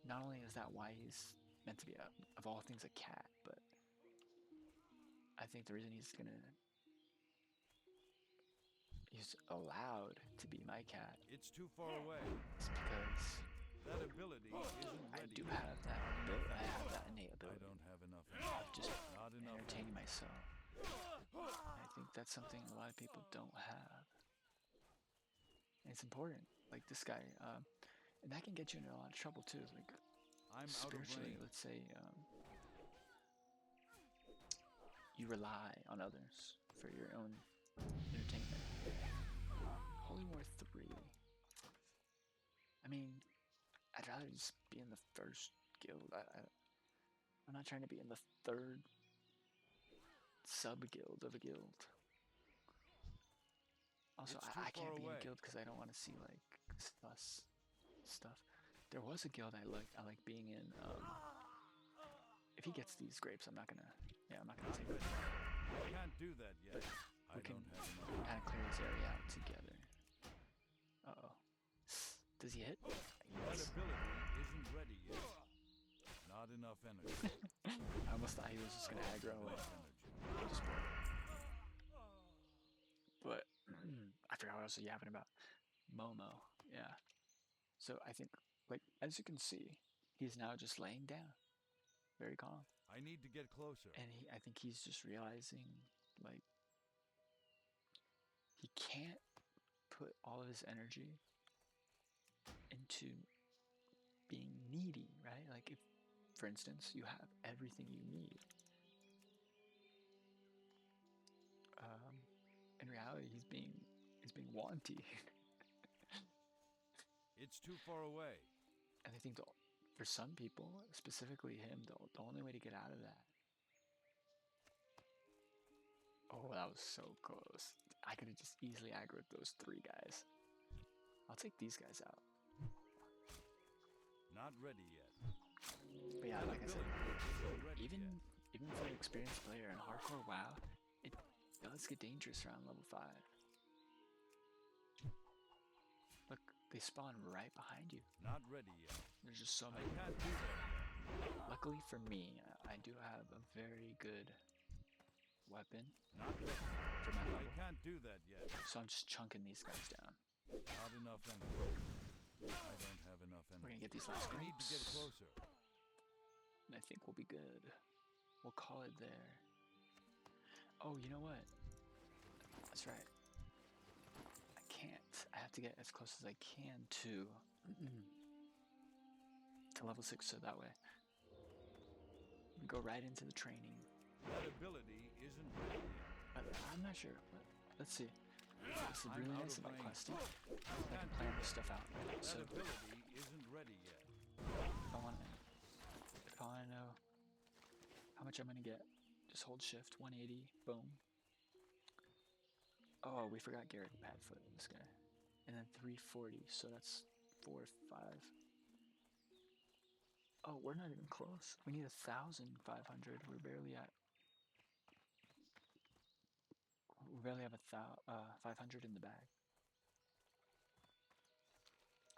Speaker 1: Not only is that why he's meant to be, of all things, a cat, but I think the reason he's allowed to be my cat
Speaker 5: It's too far away.
Speaker 1: is because
Speaker 5: That ability isn't
Speaker 1: I
Speaker 5: ready.
Speaker 1: do have that ability. I have that innate
Speaker 5: I
Speaker 1: ability
Speaker 5: don't have enough
Speaker 1: of
Speaker 5: energy.
Speaker 1: just
Speaker 5: Not enough.
Speaker 1: entertaining myself. I think that's something a lot of people don't have. And it's important. Like this guy, and that can get you into a lot of trouble too. Like
Speaker 5: I'm out of
Speaker 1: spiritually,
Speaker 5: range.
Speaker 1: let's say you rely on others for your own entertainment. Holy War 3. I mean, I'd rather just be in the first guild. I'm not trying to be in the third sub-guild of a guild. Also,
Speaker 5: It's
Speaker 1: I
Speaker 5: too
Speaker 1: can't
Speaker 5: far
Speaker 1: be in a
Speaker 5: away.
Speaker 1: guild because I don't want to see like sus stuff. There was a guild I like being in. If he gets these grapes, I'm not gonna take it.
Speaker 5: I can't do that yet.
Speaker 1: But
Speaker 5: I
Speaker 1: we can
Speaker 5: don't have enough.
Speaker 1: kind of clear this area out together. Uh-oh. Does he hit?
Speaker 5: That ability isn't ready yet. Not enough energy.
Speaker 1: I almost thought he was just gonna aggro away.
Speaker 5: Enough energy.
Speaker 1: Just but I forgot what else was yapping about. Momo, yeah. So I think, like, as you can see, he's now just laying down, very calm,
Speaker 5: I need to get closer.
Speaker 1: and I think he's just realizing, like, he can't put all of his energy into being needy, right? Like, if, for instance, you have everything you need, in reality, he's being wanty.
Speaker 5: It's too far away.
Speaker 1: And I think for some people, specifically him, the only way to get out of that. Oh, that was so close. I could have just easily aggroed those three guys. I'll take these guys out.
Speaker 5: Not ready yet.
Speaker 1: But yeah, like I said,
Speaker 5: Isn't ready
Speaker 1: even
Speaker 5: yet.
Speaker 1: for an experienced player in hardcore WoW, it does get dangerous around level 5. Look, they spawn right behind you.
Speaker 5: Not ready yet.
Speaker 1: There's just so
Speaker 5: I
Speaker 1: many.
Speaker 5: can't do that yet.
Speaker 1: Luckily for me, I do have a very good weapon
Speaker 5: Not ready.
Speaker 1: for my
Speaker 5: I
Speaker 1: level.
Speaker 5: can't do that yet.
Speaker 1: So I'm just chunking these guys down.
Speaker 5: Not enough energy. I don't have enough
Speaker 1: We're
Speaker 5: energy.
Speaker 1: gonna get these last
Speaker 5: I need to get
Speaker 1: grapes.
Speaker 5: closer.
Speaker 1: And I think we'll be good. We'll call it there. Oh, you know what? That's right. I can't. I have to get as close as I can to level 6, so that way we go right into the training.
Speaker 5: That ability isn't ready yet.
Speaker 1: But I'm not sure. Let's see. This is
Speaker 5: I'm
Speaker 1: really
Speaker 5: out
Speaker 1: nice
Speaker 5: of
Speaker 1: about
Speaker 5: range.
Speaker 1: questing. I
Speaker 5: Can't
Speaker 1: can
Speaker 5: do
Speaker 1: plan
Speaker 5: that.
Speaker 1: this stuff out. So
Speaker 5: That ability isn't ready yet.
Speaker 1: if I want to know how much I'm gonna get, just hold shift 180. Boom. Oh, we forgot Garrett Padfoot, this guy. And then 340, so that's 4, 5. Oh, we're not even close. We need 1,500. We're barely at. We barely have 500 in the bag.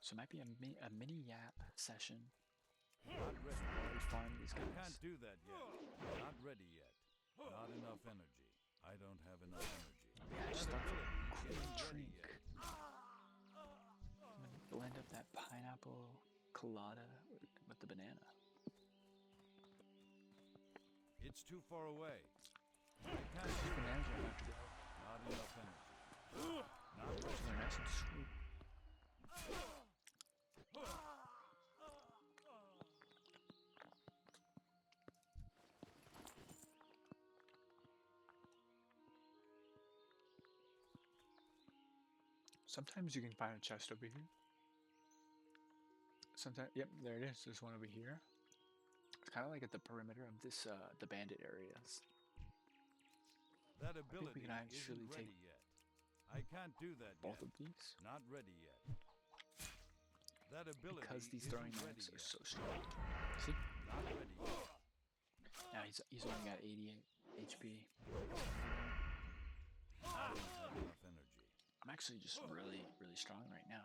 Speaker 1: So it might be a mini yap session
Speaker 5: Not ready.
Speaker 1: while we farm these
Speaker 5: I
Speaker 1: guys.
Speaker 5: can't do that yet. Not ready yet. Not enough energy. I don't have enough energy.
Speaker 1: Yeah, I just
Speaker 5: That
Speaker 1: thought the
Speaker 5: ability
Speaker 1: cool
Speaker 5: isn't ready
Speaker 1: drink.
Speaker 5: yet.
Speaker 1: I'm gonna blend up that pineapple colada with the banana.
Speaker 5: It's too far away. I can't
Speaker 1: Just
Speaker 5: do
Speaker 1: the
Speaker 5: that.
Speaker 1: manager left to go.
Speaker 5: Not enough energy. Not
Speaker 1: So
Speaker 5: ready.
Speaker 1: they're nice and sweet. Sometimes you can find a chest over here. Sometimes, yep, there it is. There's one over here. It's kind of like at the perimeter of this, the bandit areas.
Speaker 5: That
Speaker 1: I think we
Speaker 5: ability
Speaker 1: can actually
Speaker 5: isn't
Speaker 1: take
Speaker 5: ready yet. I can't do that
Speaker 1: both
Speaker 5: yet.
Speaker 1: of these
Speaker 5: Not ready yet. That ability
Speaker 1: because these
Speaker 5: isn't
Speaker 1: throwing
Speaker 5: ready
Speaker 1: knives are
Speaker 5: yet.
Speaker 1: so strong. See?
Speaker 5: Not ready yet.
Speaker 1: Now he's only got 88 HP.
Speaker 5: I don't have enough energy.
Speaker 1: I'm actually just really, really strong right now.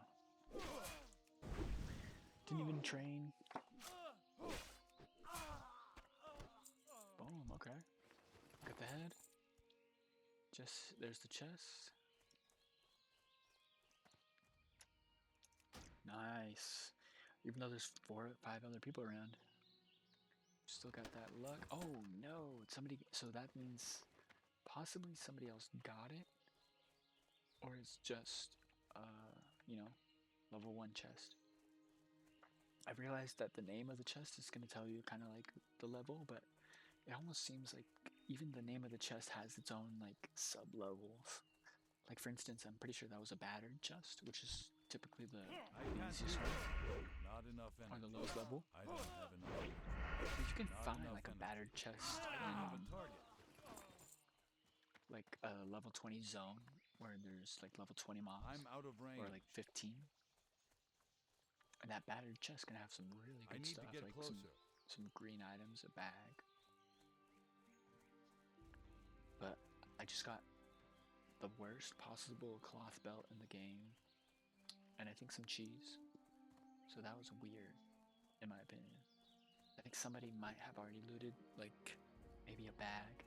Speaker 1: Didn't even train. Boom, okay. Got the head. Just, there's the chest. Nice. Even though there's 4 or 5 other people around. Still got that luck. Oh no, somebody, so that means possibly somebody else got it. Or it's just, you know, level 1 chest. I realized that the name of the chest is going to tell you kind of like the level, but it almost seems like even the name of the chest has its own like sub-levels. Like for instance, I'm pretty sure that was a battered chest, which is typically the
Speaker 5: I can't do
Speaker 1: easiest one,
Speaker 5: that. Not enough
Speaker 1: or
Speaker 5: energy.
Speaker 1: the lowest level.
Speaker 5: I don't have enough energy.
Speaker 1: But you can
Speaker 5: Not
Speaker 1: find
Speaker 5: enough
Speaker 1: like a
Speaker 5: energy.
Speaker 1: battered chest
Speaker 5: I don't have a
Speaker 1: in
Speaker 5: target.
Speaker 1: like a level 20 zone where there's like level 20 mobs,
Speaker 5: I'm out of range.
Speaker 1: or like 15. And that battered chest can have some really
Speaker 5: I
Speaker 1: good
Speaker 5: need
Speaker 1: stuff,
Speaker 5: to get
Speaker 1: like
Speaker 5: closer.
Speaker 1: some green items, a bag. But I just got the worst possible cloth belt in the game, and I think some cheese. So that was weird, in my opinion. I think somebody might have already looted, like, maybe a bag,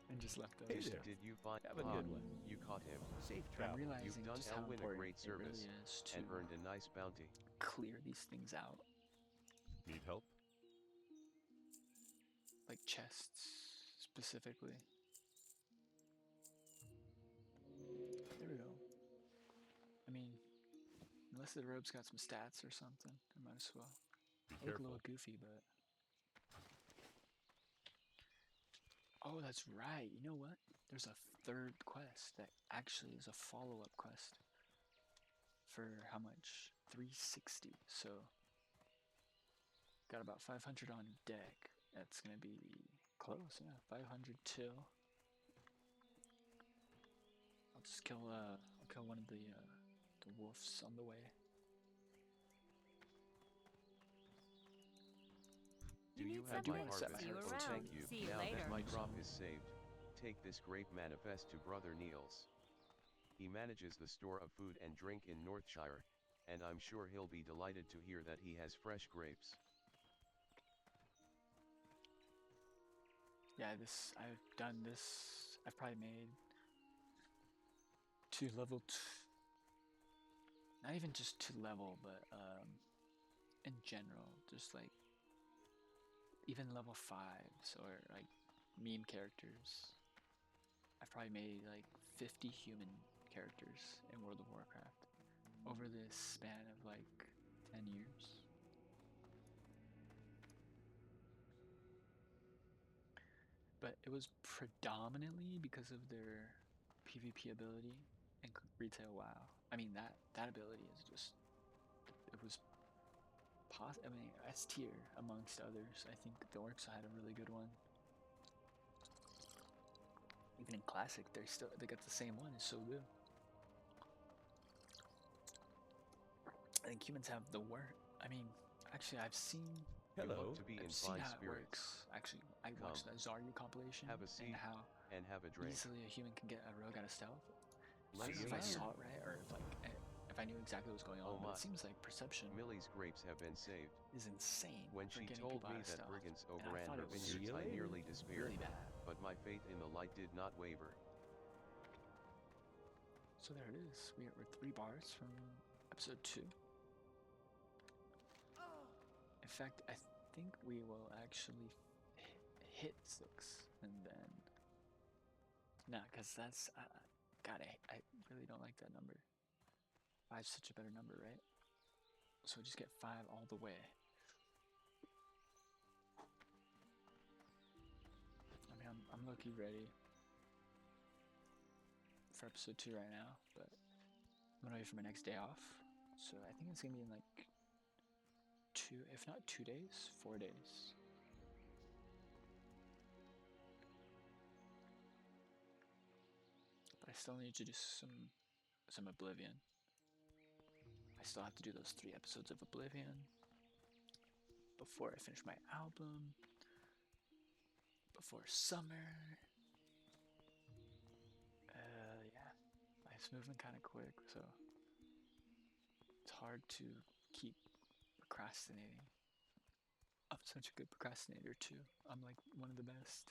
Speaker 1: and just left the
Speaker 6: Hey
Speaker 1: other
Speaker 6: there.
Speaker 1: stuff.
Speaker 3: Did you find
Speaker 6: Have a good one.
Speaker 3: You caught him.
Speaker 6: Safe
Speaker 1: But I'm
Speaker 6: travel.
Speaker 1: realizing
Speaker 3: You've done
Speaker 1: just how
Speaker 3: Elwyn a
Speaker 1: important
Speaker 3: great
Speaker 1: it
Speaker 3: service
Speaker 1: really is to
Speaker 3: and earned a nice bounty.
Speaker 1: clear these things out,
Speaker 6: Need help?
Speaker 1: like chests specifically. There we go. I mean, unless the robe's got some stats or something, I might as well.
Speaker 6: Be
Speaker 1: I look a
Speaker 6: careful.
Speaker 1: little goofy, but... Oh, that's right. You know what? There's a third quest that actually is a follow-up quest. For how much? 360. So, got about 500 on deck. That's gonna be close, yeah. 500 till. I'll just kill one of the wolves on the way.
Speaker 3: Do you
Speaker 1: I
Speaker 3: have
Speaker 1: do
Speaker 3: my
Speaker 1: wanna set my
Speaker 3: harvest?
Speaker 4: See you
Speaker 1: harvest
Speaker 3: Oh,
Speaker 4: around.
Speaker 3: thank you.
Speaker 4: See you
Speaker 3: Now
Speaker 4: later.
Speaker 3: that my
Speaker 1: So-
Speaker 3: crop is saved, take this grape manifest to Brother Niels. He manages the store of food and drink in Northshire, and I'm sure he'll be delighted to hear that he has fresh grapes.
Speaker 1: Yeah, I've done this. I've probably made 2 level, not even just 2 level, but in general, just like even level 5s or like meme characters. I've probably made like 50 human characters in World of Warcraft over this span of like 10 years. But it was predominantly because of their PvP ability and retail WoW. I mean that ability is just, it was I mean S tier amongst others. I think the Orcs had a really good one. Even in Classic, they got the same one. It's so good. I think humans have the worst. I mean, actually, I've seen.
Speaker 3: You
Speaker 6: Hello.
Speaker 3: look to be in
Speaker 1: I've seen
Speaker 3: fine
Speaker 1: how it
Speaker 3: spirits.
Speaker 1: works. Actually, I
Speaker 3: Come,
Speaker 1: watched that Zarya compilation
Speaker 3: have a
Speaker 1: and
Speaker 3: seat,
Speaker 1: how
Speaker 3: and have a drink.
Speaker 1: easily a human can get a rogue out of stealth. I
Speaker 3: Let's
Speaker 1: don't know if I
Speaker 3: see
Speaker 1: saw
Speaker 3: here.
Speaker 1: it right or if I knew exactly what was going on,
Speaker 3: Oh
Speaker 1: but
Speaker 3: my.
Speaker 1: it seems like perception
Speaker 3: Millie's grapes have been saved.
Speaker 1: is insane
Speaker 3: When
Speaker 1: for
Speaker 3: she
Speaker 1: getting
Speaker 3: told
Speaker 1: people
Speaker 3: me
Speaker 1: out of
Speaker 3: that
Speaker 1: stealth.
Speaker 3: brigands
Speaker 1: And I
Speaker 3: overran
Speaker 1: thought
Speaker 3: her
Speaker 1: it was
Speaker 6: See
Speaker 3: vineyards,
Speaker 6: you
Speaker 3: I
Speaker 6: later.
Speaker 3: nearly despaired,
Speaker 1: really bad.
Speaker 3: but my faith in the light did not waver.
Speaker 1: So there it is. We're 3 bars from episode 2. In fact, I think we will actually hit 6, and then nah, cause that's God, I really don't like that number. 5's such a better number, right? So we just get 5 all the way. I mean, I'm low-key ready for episode 2 right now, but I'm gonna wait for my next day off. So I think it's gonna be in like 2, if not 2 days, 4 days. But I still need to do some Oblivion. I still have to do those 3 episodes of Oblivion before I finish my album, before summer. Yeah, life's moving kind of quick, so it's hard to keep procrastinating. I'm such a good procrastinator too. I'm like one of the best.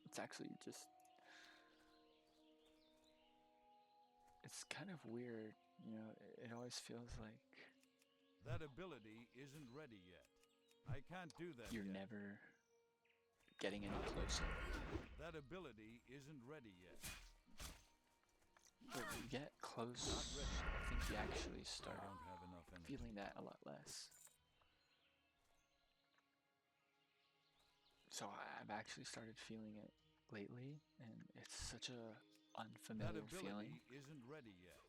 Speaker 1: It's actually just, it's kind of weird, you know, it always feels like
Speaker 5: That ability isn't ready yet. I can't do that
Speaker 1: you're
Speaker 5: yet.
Speaker 1: never getting any closer.
Speaker 5: That ability isn't ready yet.
Speaker 1: But when you get close, I think you actually
Speaker 5: I
Speaker 1: start
Speaker 5: don't have enough energy.
Speaker 1: feeling that a lot less. So I've actually started feeling it lately, and it's such a
Speaker 5: That
Speaker 1: unfamiliar
Speaker 5: ability
Speaker 1: feeling
Speaker 5: isn't ready yet.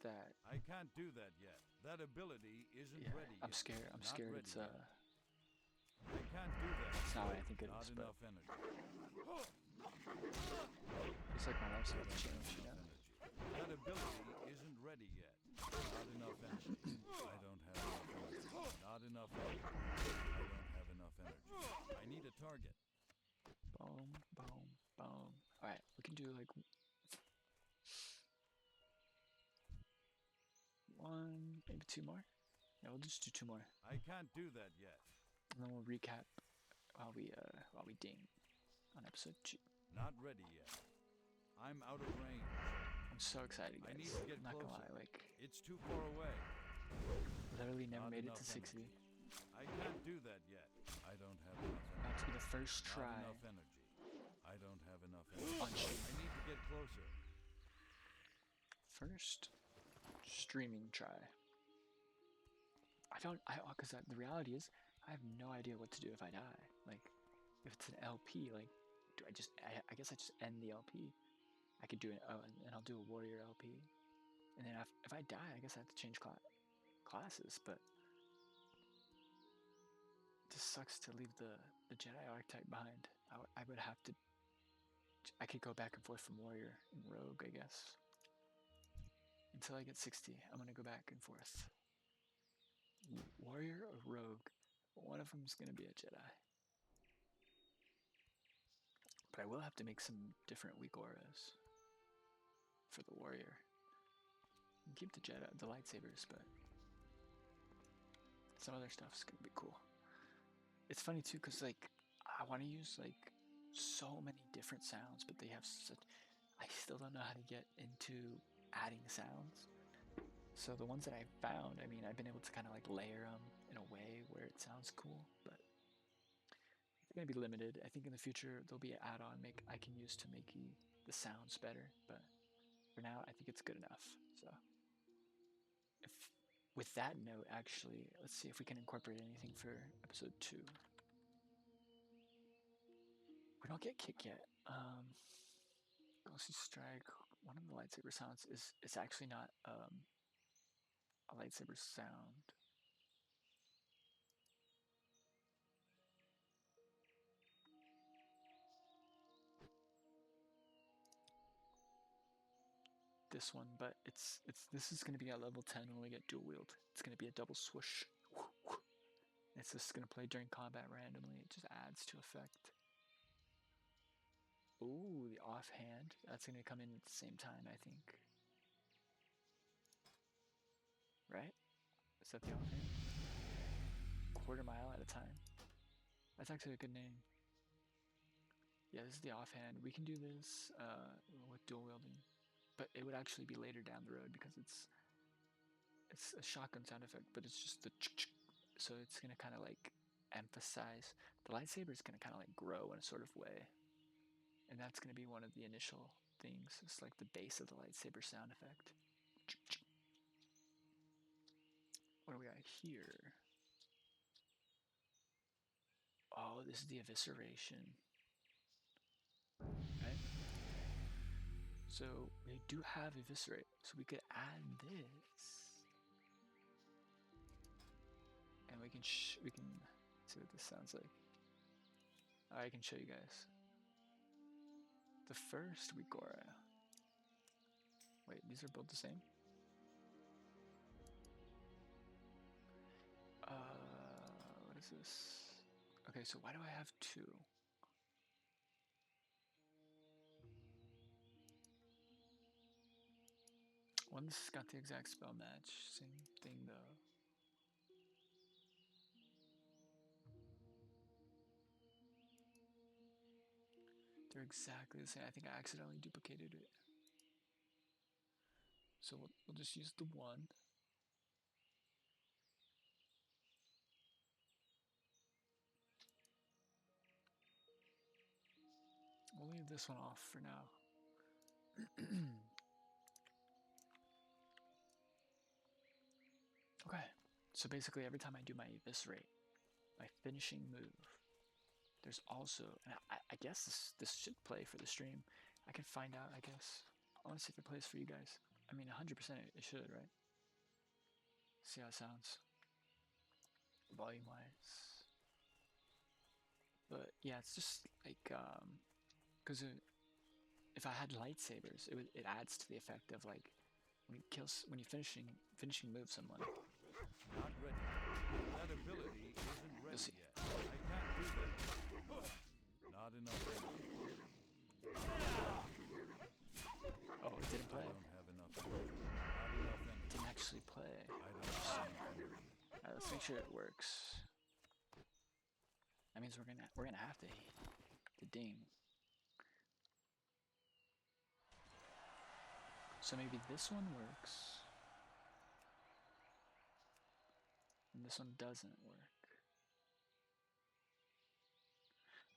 Speaker 1: that
Speaker 5: I can't do that yet. That ability isn't
Speaker 1: yeah,
Speaker 5: ready
Speaker 1: I'm
Speaker 5: yet.
Speaker 1: scared. I'm
Speaker 5: Not
Speaker 1: scared
Speaker 5: ready
Speaker 1: it's
Speaker 5: yet. I can't do that.
Speaker 1: it's not what I think it
Speaker 5: Not
Speaker 1: is, but
Speaker 5: enough energy.
Speaker 1: it's like my life's about to change, you know.
Speaker 5: That ability isn't ready yet. Not enough energy. I don't have enough energy. Not enough energy. I don't have enough energy. I need a target.
Speaker 1: Boom, boom, boom. All right, we can do like 1, maybe 2 more. Yeah, we'll just do 2 more,
Speaker 5: I can't do that yet.
Speaker 1: and then we'll recap while we ding on episode 2.
Speaker 5: Not ready yet. I'm out of range.
Speaker 1: I'm so excited,
Speaker 5: I
Speaker 1: guys.
Speaker 5: need to get
Speaker 1: I'm not gonna
Speaker 5: closer.
Speaker 1: lie, like
Speaker 5: It's too far away.
Speaker 1: literally never
Speaker 5: Not
Speaker 1: made it
Speaker 5: enough
Speaker 1: to 60.
Speaker 5: energy. I can't do that yet. I don't have enough energy.
Speaker 1: About to be the first
Speaker 5: Not
Speaker 1: try
Speaker 5: enough energy. I don't have enough energy.
Speaker 1: on stream.
Speaker 5: I need to get closer.
Speaker 1: First streaming try. Because the reality is, I have no idea what to do if I die. Like, if it's an LP, like, do I just, I guess I just end the LP. I could do an, and I'll do a warrior LP. And then if I die, I guess I have to change classes, but it just sucks to leave the Jedi archetype behind. I would have to, I could go back and forth from warrior and rogue, I guess. Until I get 60, I'm gonna go back and forth. Warrior or rogue, one of them's gonna be a Jedi. But I will have to make some different weak auras for the warrior. And keep the Jedi, the lightsabers, but some other stuff's gonna be cool. It's funny too, cause like I want to use like so many different sounds, but they have such. I still don't know how to get into adding sounds. So the ones that I found, I mean, I've been able to kind of like layer them in a way where it sounds cool, but they're gonna be limited. I think in the future there'll be an add-on I can use to make the sounds better, but for now I think it's good enough. So if with that note, actually, let's see if we can incorporate anything for episode 2. We don't get kick yet. Ghostly Strike, one of the lightsaber sounds is it's actually not a lightsaber sound. This one, but this is gonna be at level 10 when we get dual wield. It's gonna be a double swoosh. It's just gonna play during combat randomly. It just adds to effect. Ooh, the offhand. That's gonna come in at the same time, I think. Right? Is that the offhand? Quarter mile at a time. That's actually a good name. Yeah, this is the offhand. We can do this with dual wielding, but it would actually be later down the road because it's a shotgun sound effect, but it's just the so it's gonna kind of like emphasize the lightsaber is gonna kind of like grow in a sort of way, and that's gonna be one of the initial things. It's like the base of the lightsaber sound effect. What do we got here? Oh, this is the evisceration. Right? So we do have eviscerate, so we could add this, and we can see what this sounds like. I can show you guys. The first Wikora. Wait, these are both the same? What is this? Okay, so why do I have two? One's got the exact spell match. Same thing though. They're exactly the same. I think I accidentally duplicated it. So we'll just use the one. We'll leave this one off for now. Okay, so basically every time I do my eviscerate, my finishing move, there's also, and I guess this should play for the stream. I can find out, I guess. I want to see if it plays for you guys. I mean, 100% it should, right? See how it sounds. Volume-wise. But yeah, it's just like, because if I had lightsabers, it adds to the effect of like, when you finishing move someone.
Speaker 5: Not ready. That ability isn't ready
Speaker 1: see.
Speaker 5: yet. I can't do that. Not enough energy.
Speaker 1: Oh, it didn't
Speaker 5: I
Speaker 1: play.
Speaker 5: don't have enough energy. Not enough energy.
Speaker 1: It didn't actually play.
Speaker 5: I don't have enough energy.
Speaker 1: Alright, let's make sure it works. That means we're gonna have to ding. So maybe this one works. And this one doesn't work.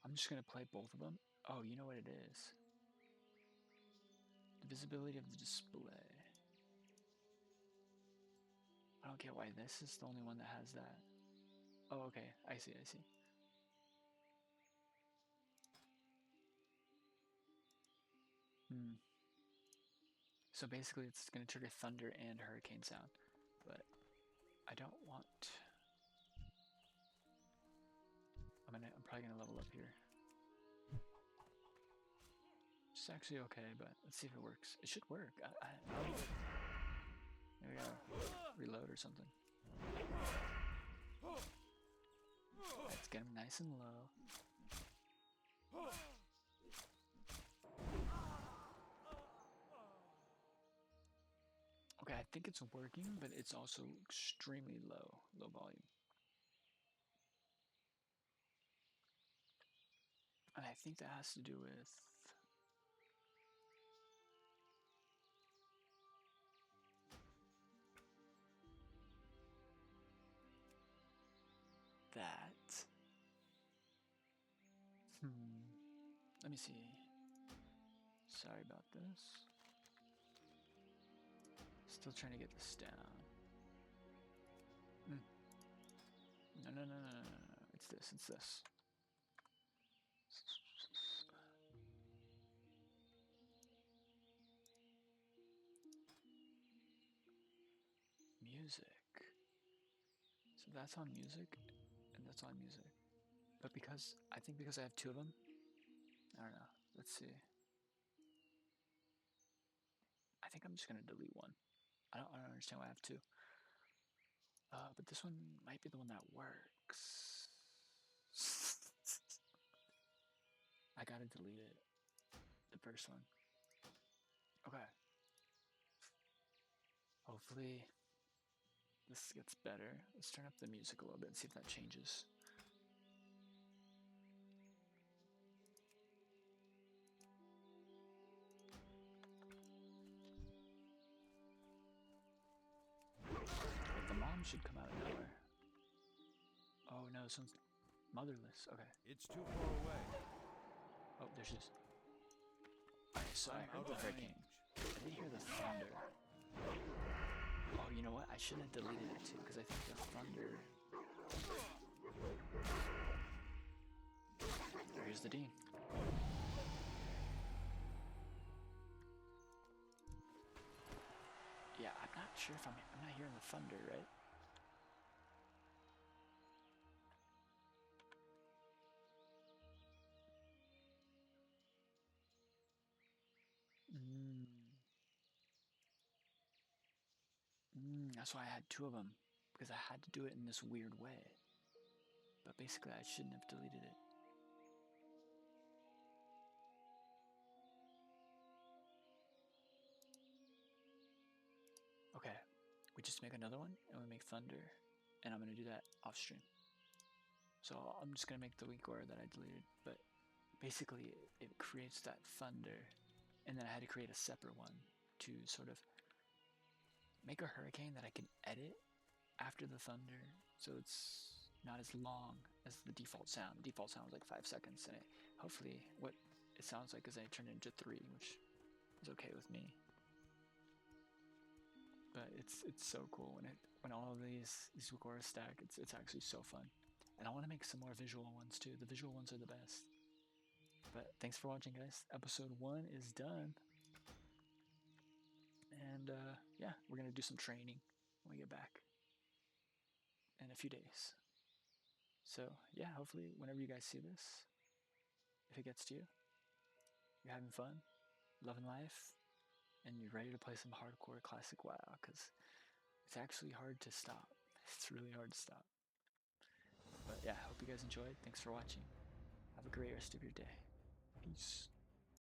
Speaker 1: I'm just gonna play both of them. Oh, you know what it is? The visibility of the display. I don't get why this is the only one that has that. Oh, okay. I see. So basically it's gonna trigger thunder and hurricane sound. But I don't want... I'm probably gonna level up here. It's actually okay, but let's see if it works. It should work. Maybe I'll reload or something. Let's get him nice and low. Okay, I think it's working, but it's also extremely low volume. And I think that has to do with that. Let me see. Sorry about this. Still trying to get this down. No. It's this. Music. So that's on music, and that's on music. But I think because I have two of them, I don't know. Let's see. I think I'm just gonna delete one. I don't understand why I have two. But this one might be the one that works. I gotta delete it. The first one. Okay. Hopefully this gets better. Let's turn up the music a little bit and see if that changes. one should come out of nowhere. Oh no, this one's motherless. Okay.
Speaker 5: It's too far away.
Speaker 1: Oh, there's just. Alright, so I heard the hurricane. I didn't hear the thunder. Oh, you know what? I shouldn't have deleted it too, because I think the thunder. There's the Dean. Yeah, I'm not sure if I'm not hearing the thunder, right? That's why I had two of them, because I had to do it in this weird way. But basically, I shouldn't have deleted it. Okay, we just make another one, and we make thunder, and I'm gonna do that off stream. So I'm just gonna make the weak aura that I deleted, but basically it creates that thunder, and then I had to create a separate one to sort of make a hurricane that I can edit after the thunder, so it's not as long as the default sound. The default sound was like 5 seconds, and hopefully what it sounds like is I turned it into 3, which is okay with me. But it's so cool when all of these Wukora stack. It's actually so fun, and I want to make some more visual ones too. The visual ones are the best. But thanks for watching, guys. Episode 1 is done, and yeah, we're gonna do some training when we get back in a few days. So yeah, hopefully whenever you guys see this, if it gets to you, you're having fun, loving life, and you're ready to play some hardcore classic WoW, because it's actually hard to stop. It's really hard to stop. But yeah, I hope you guys enjoyed. Thanks for watching. Have a great rest of your day. Peace.